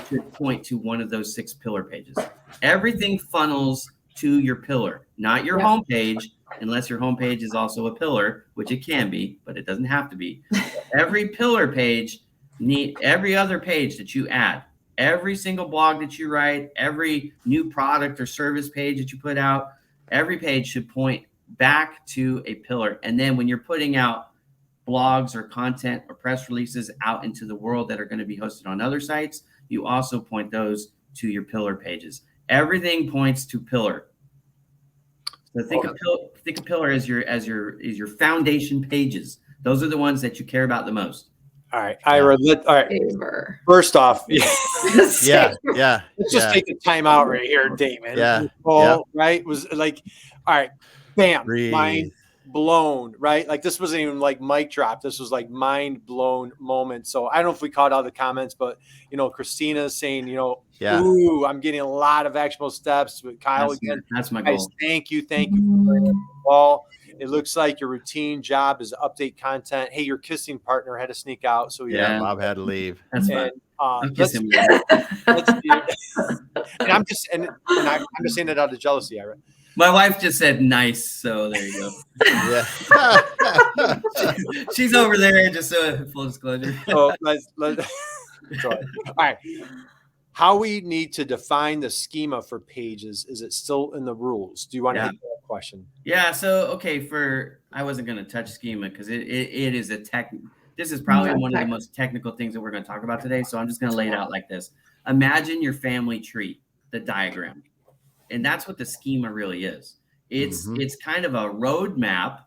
should point to one of those 6 pillar pages. Everything funnels to your pillar, not your homepage, unless your homepage is also a pillar, which it can be, but it doesn't have to be. Every pillar page, every other page that you add, every single blog that you write, every new product or service page that you put out, every page should point back to a pillar. And then when you're putting out blogs or content or press releases out into the world that are going to be hosted on other sites, you also point those to your pillar pages. Everything points to pillar. So think of pillar as your foundation pages. Those are the ones that you care about the most. All right, Ira. All right. First off, let's just take a time out right here, Damon. Right? Was like, all right, bam, mind blown, right? Like this wasn't even like mic drop. This was like mind blown moment. So I don't know if we caught all the comments, but Christina's saying, ooh, I'm getting a lot of actionable steps with Kyle again. That's my goal. Guys, thank you. All. It looks like your routine job is to update content. Hey, your kissing partner had to sneak out, so Yeah, Bob had to leave. That's fine. and I'll kiss let's him later. and I'm just I'm just saying that out of jealousy, Ira. My wife just said nice, so there you go. Yeah. She's over there, just full disclosure. So let's all right. How we need to define the schema for pages? Is it still in the rules? Do you want to hit that question? Yeah. So okay, I wasn't going to touch schema because it is a tech. This is probably one of the most technical things that we're going to talk about today. So I'm just going to lay it out like this. Imagine your family tree, the diagram, and that's what the schema really is. It's kind of a roadmap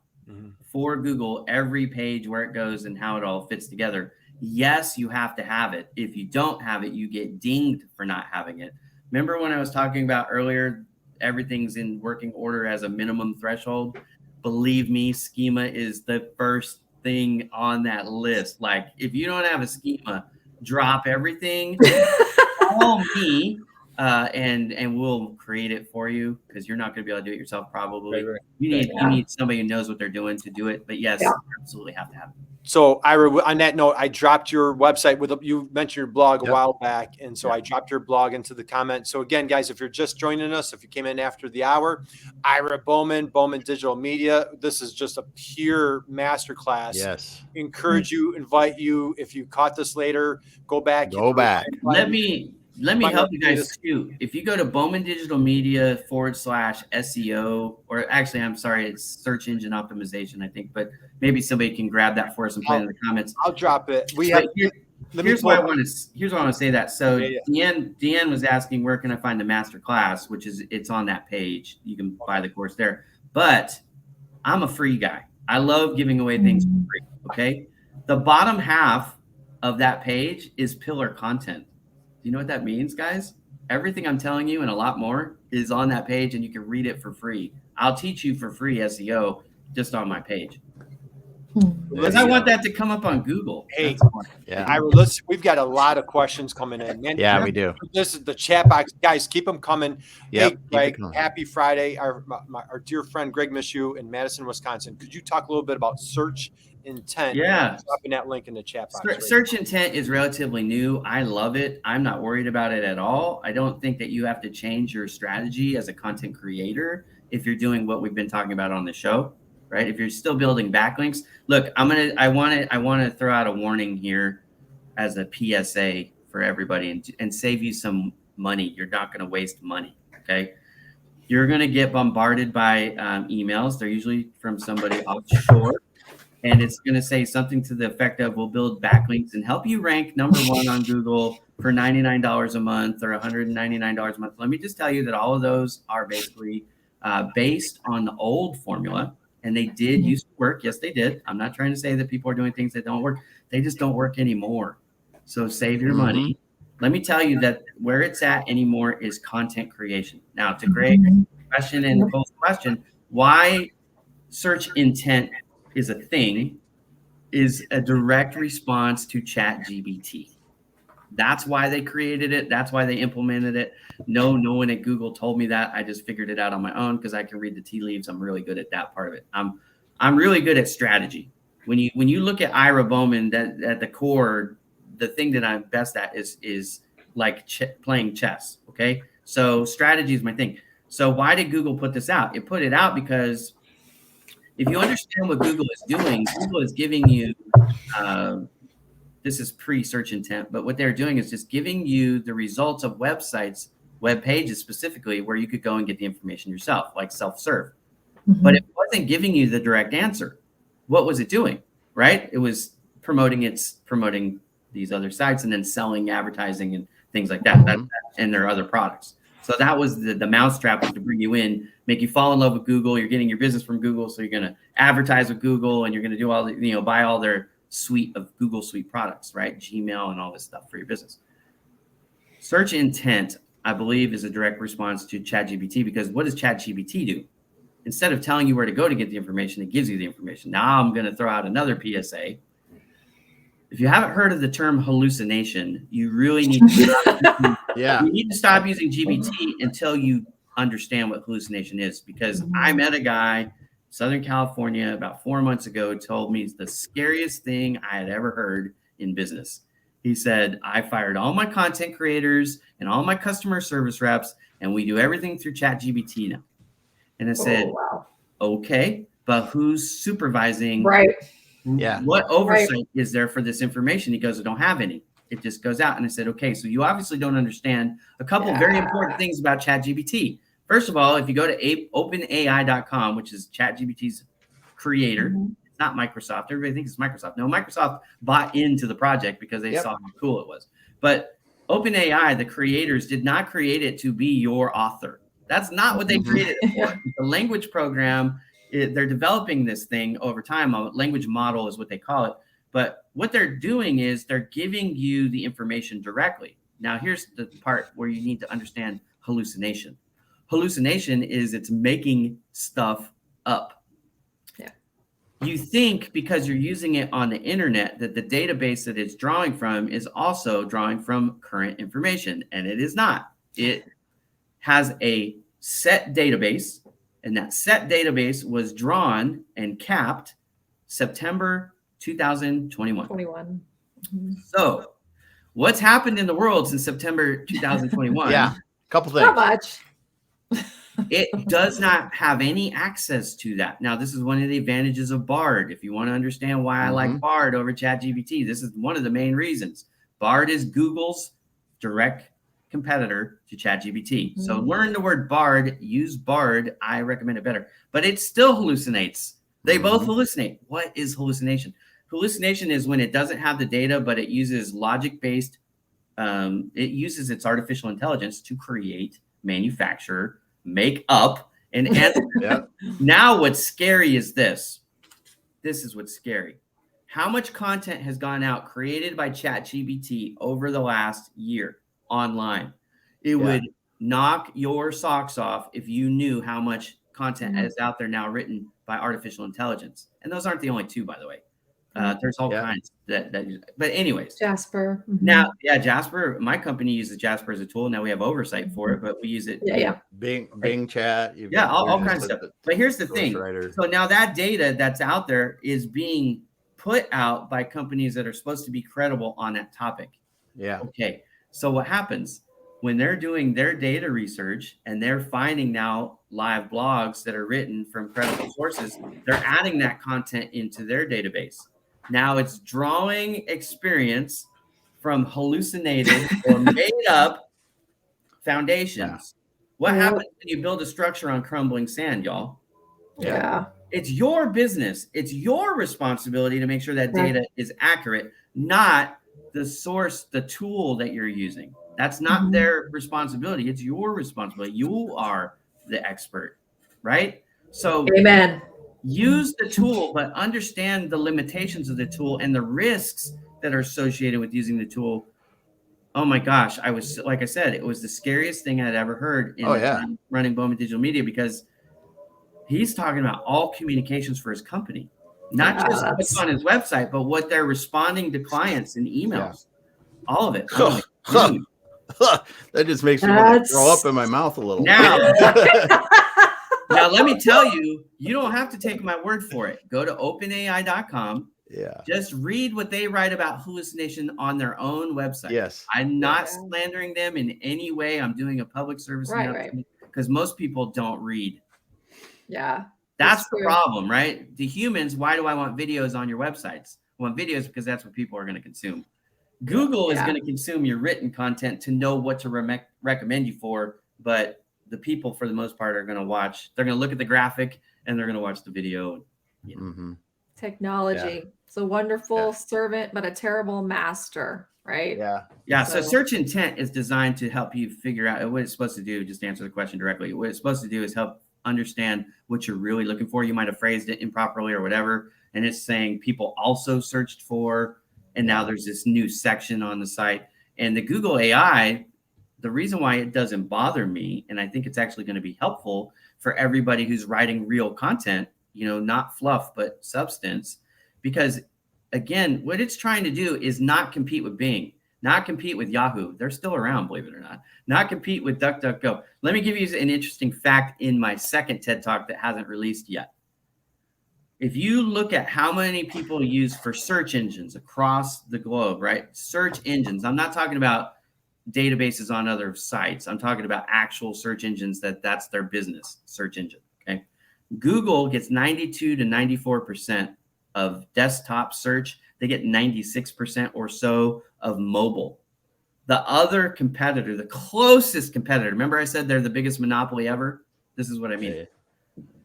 for Google, every page where it goes and how it all fits together. Yes, you have to have it. If you don't have it, you get dinged for not having it. Remember when I was talking about earlier, everything's in working order as a minimum threshold? Believe me, schema is the first thing on that list. Like, if you don't have a schema, drop everything, call me, and we'll create it for you, because you're not going to be able to do it yourself probably. Right. You need somebody who knows what they're doing to do it. But yes, you absolutely have to have it. So, Ira, on that note, I dropped your website you mentioned your blog a while back. And so I dropped your blog into the comments. So again, guys, if you're just joining us, if you came in after the hour, Ira Bowman Digital Media, this is just a pure masterclass. Yes. Invite you, if you caught this later, go back. Let me help you guys too. If you go to Bowman Digital Media /SEO, or actually, I'm sorry, it's search engine optimization, I think, but maybe somebody can grab that for us and put it in the comments. I'll drop it. Here's why I want to say that. So Deanne was asking, where can I find the master class, which is, it's on that page. You can buy the course there. But I'm a free guy. I love giving away things for free. Okay. The bottom half of that page is pillar content. Do you know what that means, guys? Everything I'm telling you and a lot more is on that page, and you can read it for free. I'll teach you for free SEO just on my page. Because I want that to come up on Google. Hey, we've got a lot of questions coming in. Man, yeah, we do. This is the chat box. Guys, keep them coming. Yep, hey, Greg, happy Friday. Our dear friend Greg Mishu in Madison, Wisconsin. Could you talk a little bit about search intent? Yeah. Dropping that link in the chat box. Search intent is relatively new. I love it. I'm not worried about it at all. I don't think that you have to change your strategy as a content creator if you're doing what we've been talking about on the show. Right? If you're still building backlinks, look, I want to throw out a warning here as a PSA for everybody and save you some money. You're not going to waste money. Okay. You're going to get bombarded by emails. They're usually from somebody offshore, and it's going to say something to the effect of, we'll build backlinks and help you rank #1 on Google for $99 a month or $199 a month. Let me just tell you that all of those are basically based on the old formula. And they did used to work. Yes, they did. I'm not trying to say that people are doing things that don't work. They just don't work anymore. So save your money. Let me tell you that where it's at anymore is content creation. Now, to Greg's question and Nicole's question, why search intent is a thing is a direct response to ChatGPT. That's why they created it. That's why they implemented it. No one at Google told me that. I just figured it out on my own because I can read the tea leaves. I'm really good at that part of it. I'm really good at strategy. When you look at Ira Bowman, that at the core, the thing that I'm best at is like playing chess. Okay, so strategy is my thing. So why did Google put this out? It put it out because if you understand what Google is doing, Google is giving you. This is pre-search intent, but what they're doing is just giving you the results of websites, web pages specifically, where you could go and get the information yourself, like self-serve. But it wasn't giving you the direct answer. What was it doing? Right? It was promoting these other sites and then selling advertising and things like that, and their other products. So that was the mousetrap to bring you in, make you fall in love with Google. You're getting your business from Google, so you're going to advertise with Google, and you're going to do all the, buy all their suite of Google Suite products, right? Gmail and all this stuff for your business. Search intent, I believe, is a direct response to ChatGPT, because what does ChatGPT do? Instead of telling you where to go to get the information, it gives you the information. Now I'm going to throw out another PSA. If you haven't heard of the term hallucination, you really need to you need to stop using GPT until you understand what hallucination is, because I met a guy Southern California, about 4 months ago, told me the scariest thing I had ever heard in business. He said, I fired all my content creators and all my customer service reps, and we do everything through ChatGPT now. And I said, wow. okay, but who's supervising? Right. Yeah. What oversight is there for this information? He goes, I don't have any. It just goes out. And I said, okay, so you obviously don't understand a couple of very important things about ChatGPT. First of all, if you go to openai.com, which is ChatGPT's creator, it's not Microsoft. Everybody thinks it's Microsoft. No, Microsoft bought into the project because they saw how cool it was. But OpenAI, the creators, did not create it to be your author. That's not what they created it for. The language program, they're developing this thing over time. A language model is what they call it. But what they're doing is they're giving you the information directly. Now, here's the part where you need to understand hallucination. Hallucination is it's making stuff up. Yeah. You think because you're using it on the internet that the database that it's drawing from is also drawing from current information, and it is not. It has a set database, and that set database was drawn and capped September 2021. So what's happened in the world since September 2021? Yeah, a couple things. Not much. It does not have any access to that. Now, this is one of the advantages of Bard. If you want to understand why I like Bard over ChatGPT, this is one of the main reasons. Bard is Google's direct competitor to ChatGPT. So learn the word Bard, use Bard. I recommend it better, but it still hallucinates. They both hallucinate. What is hallucination? Hallucination is when it doesn't have the data, but it uses logic-based, it uses its artificial intelligence to create, manufacture, make up, and answer. Now what's scary is this. This is what's scary. How much content has gone out created by ChatGPT over the last year online? It would knock your socks off if you knew how much content is out there now written by artificial intelligence. And those aren't the only two, by the way. There's all kinds that but anyways. Jasper. Now, Jasper, my company uses Jasper as a tool. Now we have oversight for it, but we use it. Bing chat. All kinds of stuff. But here's the thing. So now that data that's out there is being put out by companies that are supposed to be credible on that topic. Yeah. Okay. So what happens when they're doing their data research and they're finding now live blogs that are written from credible sources, they're adding that content into their database. Now it's drawing experience from hallucinated or made up foundations. What happens when you build a structure on crumbling sand, y'all? It's your business. It's your responsibility to make sure that data is accurate, not the source, the tool that you're using. That's not their responsibility. It's your responsibility. You are the expert, right? So amen. Use the tool, but understand the limitations of the tool and the risks that are associated with using the tool. Oh my gosh. Like I said, it was the scariest thing I'd ever heard in running Bowman Digital Media, because he's talking about all communications for his company, not just what's on his website, but what they're responding to clients and emails, all of it. That just makes me want to throw up in my mouth a little. Now, let me tell you, you don't have to take my word for it. Go to openai.com. Just read what they write about hallucination on their own website. I'm not slandering them in any way. I'm doing a public service announcement because most people don't read. That's the problem, right? The humans, why do I want videos on your websites? I want videos because that's what people are going to consume. Google is going to consume your written content to know what to recommend you for, but the people, for the most part, are going to watch. They're going to look at the graphic and they're going to watch the video. Technology. It's a wonderful servant, but a terrible master, right? So search intent is designed to help you figure out what it's supposed to do. Just answer the question directly. What it's supposed to do is help understand what you're really looking for. You might have phrased it improperly or whatever, and it's saying people also searched for, and now there's this new section on the site. And the Google AI, the reason why it doesn't bother me, and I think it's actually going to be helpful for everybody who's writing real content, not fluff, but substance, because again, what it's trying to do is not compete with Bing, not compete with Yahoo. They're still around, believe it or not compete with DuckDuckGo. Let me give you an interesting fact in my second TED Talk that hasn't released yet. if you look at how many people use for search engines across the globe, right? Search engines. I'm not talking about databases on other sites. I'm talking about actual search engines that's their business search engine. Okay. Google gets 92 to 94% of desktop search. They get 96% or so of mobile. The other competitor, the closest competitor, remember I said they're the biggest monopoly ever? This is what I mean. Yeah.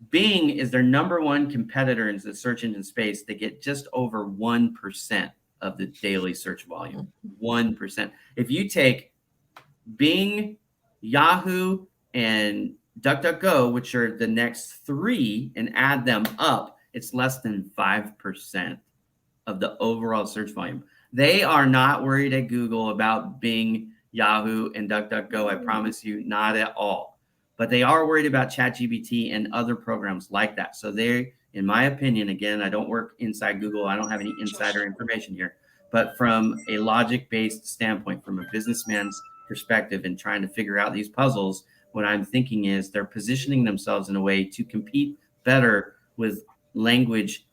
Bing is their number one competitor in the search engine space. They get just over 1% of the daily search volume. 1%. If you take Bing, Yahoo, and DuckDuckGo, which are the next three, and add them up, it's less than 5% of the overall search volume. They are not worried at Google about Bing, Yahoo, and DuckDuckGo. I promise you, not at all. But they are worried about ChatGPT and other programs like that. So they, in my opinion, again, I don't work inside Google. I don't have any insider information here. But from a logic-based standpoint, from a businessman's perspective and trying to figure out these puzzles, what I'm thinking is they're positioning themselves in a way to compete better with language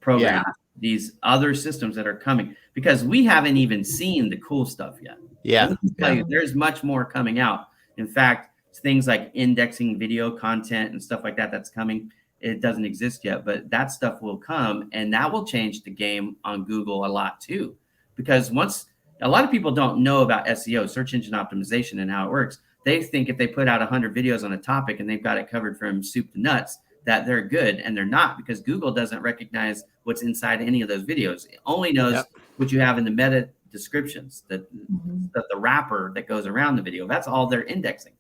programs, these other systems that are coming, because we haven't even seen the cool stuff yet. Yeah. Let me tell you, there's much more coming out. In fact, things like indexing video content and stuff like that that's coming. It doesn't exist yet, but that stuff will come, and that will change the game on Google a lot too. Because once a lot of people don't know about SEO, search engine optimization, and how it works, they think if they put out 100 videos on a topic and they've got it covered from soup to nuts, that they're good, and they're not, because Google doesn't recognize what's inside any of those videos. It only knows what you have in the meta descriptions, the wrapper that goes around the video. That's all they're indexing.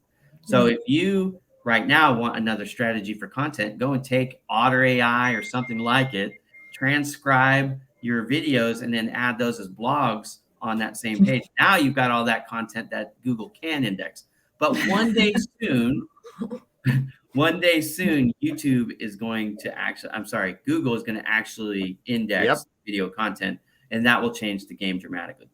So if you right now want another strategy for content, go and take Otter AI or something like it, transcribe your videos, and then add those as blogs on that same page. Now you've got all that content that Google can index. But one day soon, YouTube is going to Google is going to actually index video content, and that will change the game dramatically.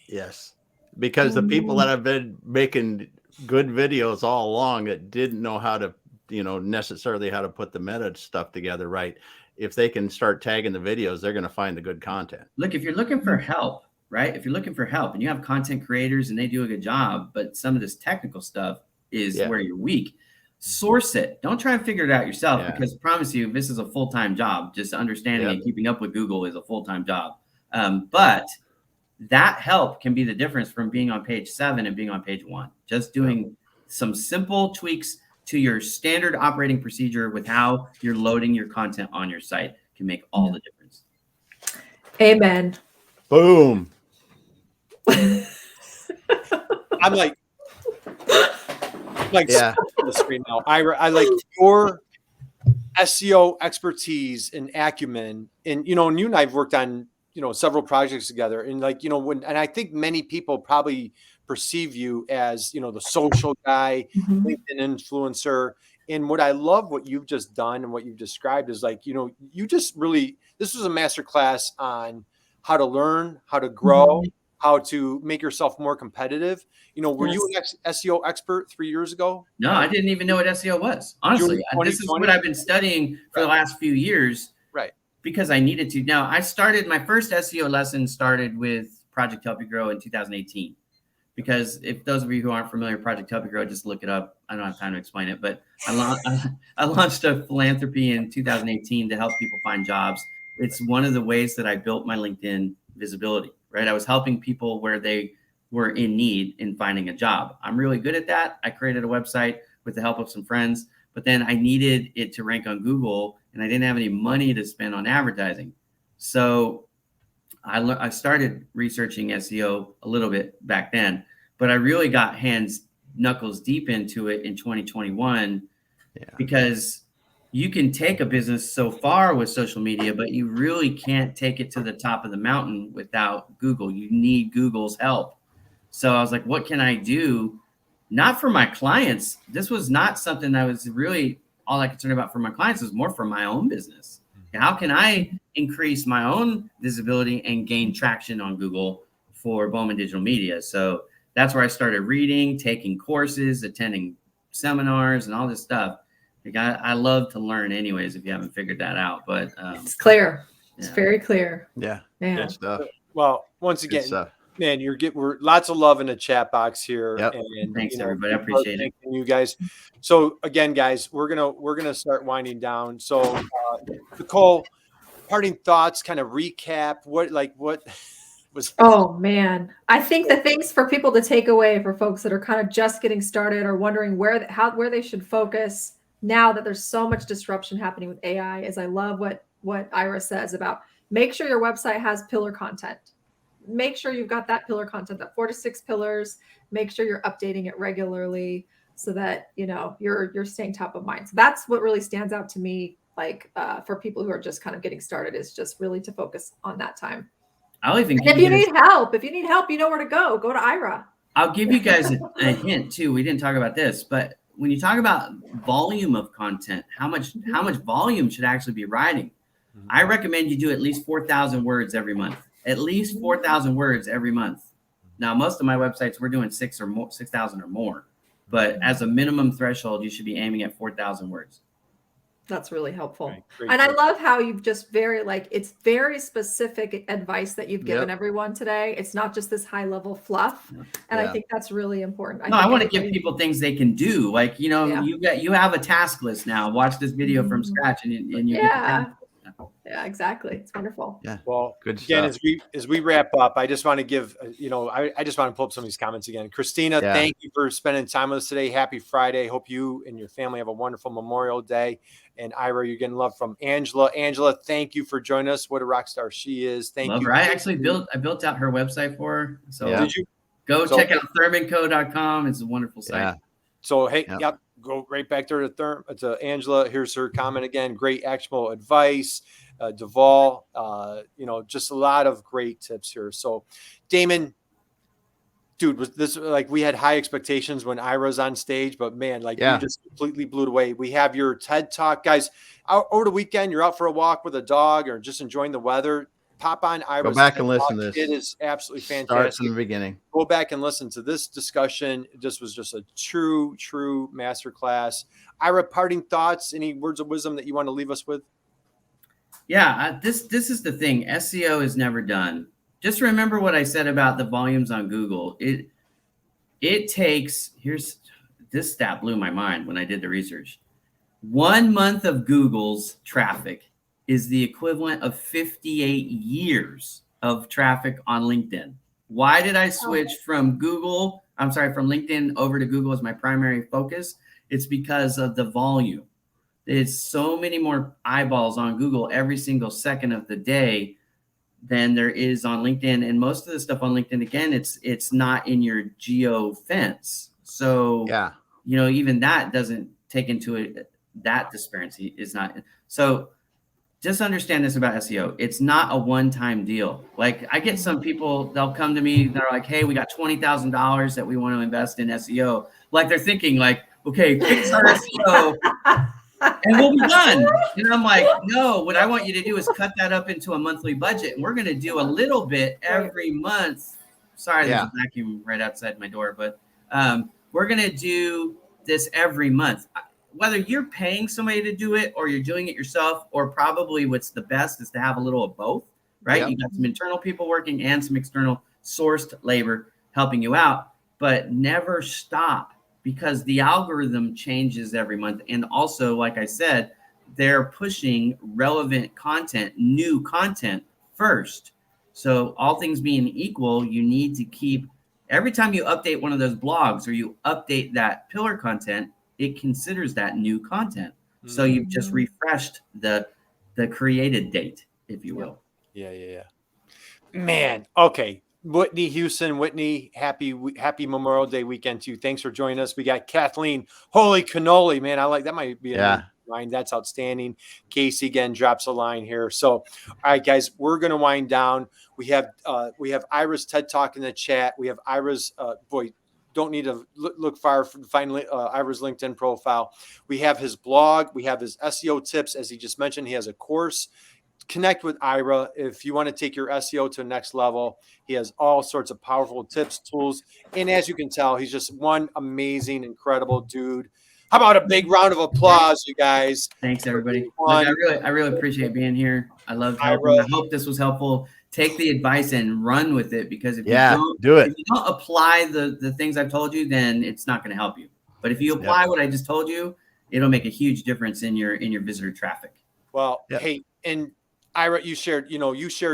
Yes. Because the people that have been making good videos all along that didn't know how to, necessarily how to put the meta stuff together right. If they can start tagging the videos, they're going to find the good content. Look, if you're looking for help, right? If you're looking for help and you have content creators and they do a good job, but some of this technical stuff is where you're weak, source it. Don't try and figure it out yourself, because I promise you, this is a full-time job. Just understanding and keeping up with Google is a full-time job. But that help can be the difference from being on page 7 and being on page 1. Just doing some simple tweaks to your standard operating procedure with how you're loading your content on your site can make all the difference. Amen. Boom. I'm like on the screen now. I like your SEO expertise and acumen, and you and I've worked on several projects together, and and I think many people probably perceive you as the social guy, LinkedIn influencer. And what I love what you've just done and what you've described is you just really, this was a masterclass on how to learn, how to grow, how to make yourself more competitive. Were you an SEO expert 3 years ago? No, I didn't even know what SEO was. Honestly, this is what I've been studying for the last few years. Right. Because I needed to. Now, my first SEO lesson started with Project Help You Grow in 2018. Because if those of you who aren't familiar with Project Help You Grow, just look it up. I don't have time to explain it, but I launched a philanthropy in 2018 to help people find jobs. It's one of the ways that I built my LinkedIn visibility, right? I was helping people where they were in need in finding a job. I'm really good at that. I created a website with the help of some friends, but then I needed it to rank on Google, and I didn't have any money to spend on advertising. So I started researching SEO a little bit back then, but I really got knuckles deep into it in 2021 because you can take a business so far with social media, but you really can't take it to the top of the mountain without Google. You need Google's help. So I was like, what can I do? Not for my clients. This was not something that was really all I concerned about for my clients. It was more for my own business. How can I increase my own visibility and gain traction on Google for Bowman Digital Media? So that's where I started reading, taking courses, attending seminars, and all this stuff. Like I love to learn anyways, if you haven't figured that out. But It's clear. It's yeah. very clear. Yeah. Man. Good stuff. Well, once Good again, stuff. man, we're lots of love in the chat box here. Yep. And Thanks, everybody. I people are appreciate it. thanking you guys. So again, guys, we're gonna start winding down. So Nicole, parting thoughts, kind of recap what was. Oh man, I think the things for people to take away for folks that are kind of just getting started or wondering where they should focus now that there's so much disruption happening with AI is I love what Ira says about make sure your website has pillar content. Make sure you've got that pillar content, that 4 to 6 pillars. Make sure you're updating it regularly so that you're staying top of mind. So that's what really stands out to me, like for people who are just kind of getting started, is just really to focus on that time. I'll even And if you need help, you know where to go. Go to Ira. I'll give you guys a hint too. We didn't talk about this, but when you talk about volume of content, how much volume should actually be writing? I recommend you do at least 4,000 words every month. At least 4,000 words every month. Now, most of my websites we're doing 6,000 or more, but as a minimum threshold, you should be aiming at 4,000 words. That's really helpful. Great. And I love how you've just it's very specific advice that you've given everyone today. It's not just this high level fluff. And I think that's really important. I want to give people things they can do. Like, you have a task list now. Watch this video from scratch and you Yeah, exactly. It's wonderful. Yeah. Well, good again, stuff. as we wrap up, I just want to give, I just want to pull up some of these comments again. Christina, thank you for spending time with us today. Happy Friday. Hope you and your family have a wonderful Memorial Day. And Ira, you're getting love from Angela. Angela, thank you for joining us. What a rock star she is. Thank you. I actually built out her website for her. So did you check out thurmanco.com. It's a wonderful site. Yeah. So, hey, go right back there to Angela. Here's her comment again. Great actionable advice. Duvall, just a lot of great tips here. So, Damon, dude, was this like we had high expectations when Ira's on stage, but man, you just completely blew it away. We have your TED Talk, guys. Over the weekend, you're out for a walk with a dog or just enjoying the weather. Pop on Ira's. Go back TED and listen Talk. to this. It is absolutely fantastic. Start from the beginning. Go back and listen to this discussion. This was just a true masterclass. Ira, parting thoughts, any words of wisdom that you want to leave us with? Yeah, this is the thing. SEO is never done. Just remember what I said about the volumes on Google. It takes, this stat blew my mind when I did the research. 1 month of Google's traffic is the equivalent of 58 years of traffic on LinkedIn. Why did I switch from LinkedIn over to Google as my primary focus? It's because of the volume. There's so many more eyeballs on Google every single second of the day than there is on LinkedIn. And most of the stuff on LinkedIn, again, it's not in your geo fence. So, even that doesn't take into it, that disparity is not. So just understand this about SEO. It's not a one-time deal. Like I get some people, they'll come to me, they're like, hey, we got $20,000 that we want to invest in SEO. Like they're thinking like, okay, fix our SEO. And we'll be done. And I'm like, no, what I want you to do is cut that up into a monthly budget. And we're going to do a little bit every month. Sorry, there's a vacuum right outside my door, but we're going to do this every month. Whether you're paying somebody to do it or you're doing it yourself, or probably what's the best is to have a little of both, right? Yep. You got some internal people working and some external sourced labor helping you out, but never stop. Because the algorithm changes every month. And also, like I said, they're pushing relevant content, new content first. So all things being equal, you need to keep, every time you update one of those blogs or you update that pillar content, it considers that new content. Mm-hmm. So you've just refreshed the created date, if you will. Yeah. Man, okay. Whitney Houston, happy Memorial Day weekend to you. Thanks for joining us. We got Kathleen, holy cannoli, man. I like that. Might be a line. That's outstanding. Casey again drops a line here. So, all right, guys, we're gonna wind down. We have Ira's TED Talk in the chat. We have Ira's don't need to look far to find Ira's LinkedIn profile. We have his blog. We have his SEO tips, as he just mentioned. He has a course. Connect with Ira if you want to take your SEO to the next level. He has all sorts of powerful tips, tools, and as you can tell, he's just one amazing, incredible dude. How about a big round of applause, you guys? Thanks, everybody. Look, I really appreciate being here. I love helping. I hope this was helpful. Take the advice and run with it, because if you don't apply the things I've told you, then it's not going to help you. But if you apply what I just told you, it'll make a huge difference in your visitor traffic. Well, hey, and Ira, you share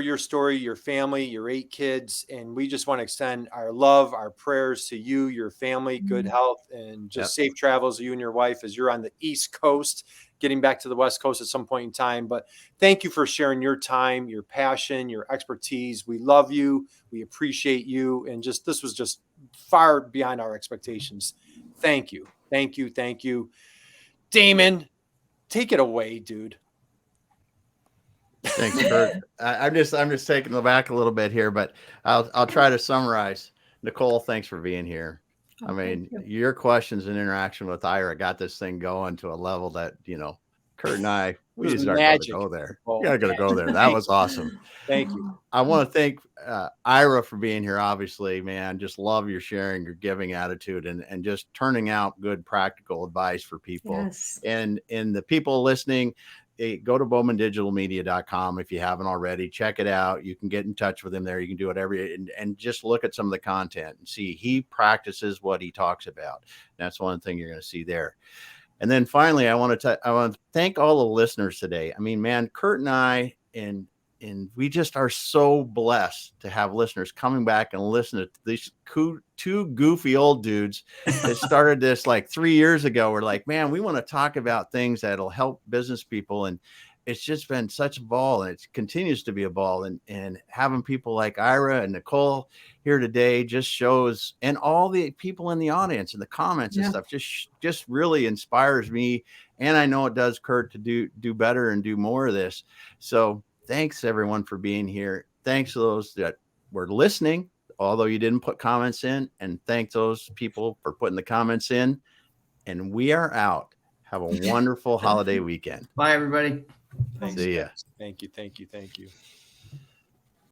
your story, your family, your 8 kids, and we just want to extend our love, our prayers to you, your family, good health, and just safe travels, you and your wife, as you're on the East Coast, getting back to the West Coast at some point in time. But thank you for sharing your time, your passion, your expertise. We love you. We appreciate you. And this was just far beyond our expectations. Thank you. Thank you. Thank you. Damon, take it away, dude. Thanks, Curt. I'm just taking it back a little bit here, but I'll try to summarize. Nicole, thanks for being here. I mean, your questions and interaction with Ira got this thing going to a level that, Curt and I, we just aren't going to go there. We got to go there. That was awesome. Thank you. I want to thank Ira for being here. Obviously, man, just love your sharing, your giving attitude, and just turning out good practical advice for people. Yes. And the people listening, go to bowmandigitalmedia.com if you haven't already. Check it out. You can get in touch with him there. You can do whatever, and just look at some of the content and see he practices what he talks about. That's one thing you're going to see there. And then finally, I want to thank all the listeners today. I mean, man, Curt and I, and we just are so blessed to have listeners coming back and listening to these two goofy old dudes that started this like 3 years ago. We're like, man, we want to talk about things that'll help business people. And it's just been such a ball, and it continues to be a ball. And having people like Ira and Nicole here today just shows, and all the people in the audience and the comments and stuff just really inspires me. And I know it does Curt to do better and do more of this. So thanks everyone for being here. Thanks to those that were listening, although you didn't put comments in, and thank those people for putting the comments in. And we are out. Have a wonderful holiday weekend. Bye, everybody. Thanks. See ya. Thank you. Thank you. Thank you.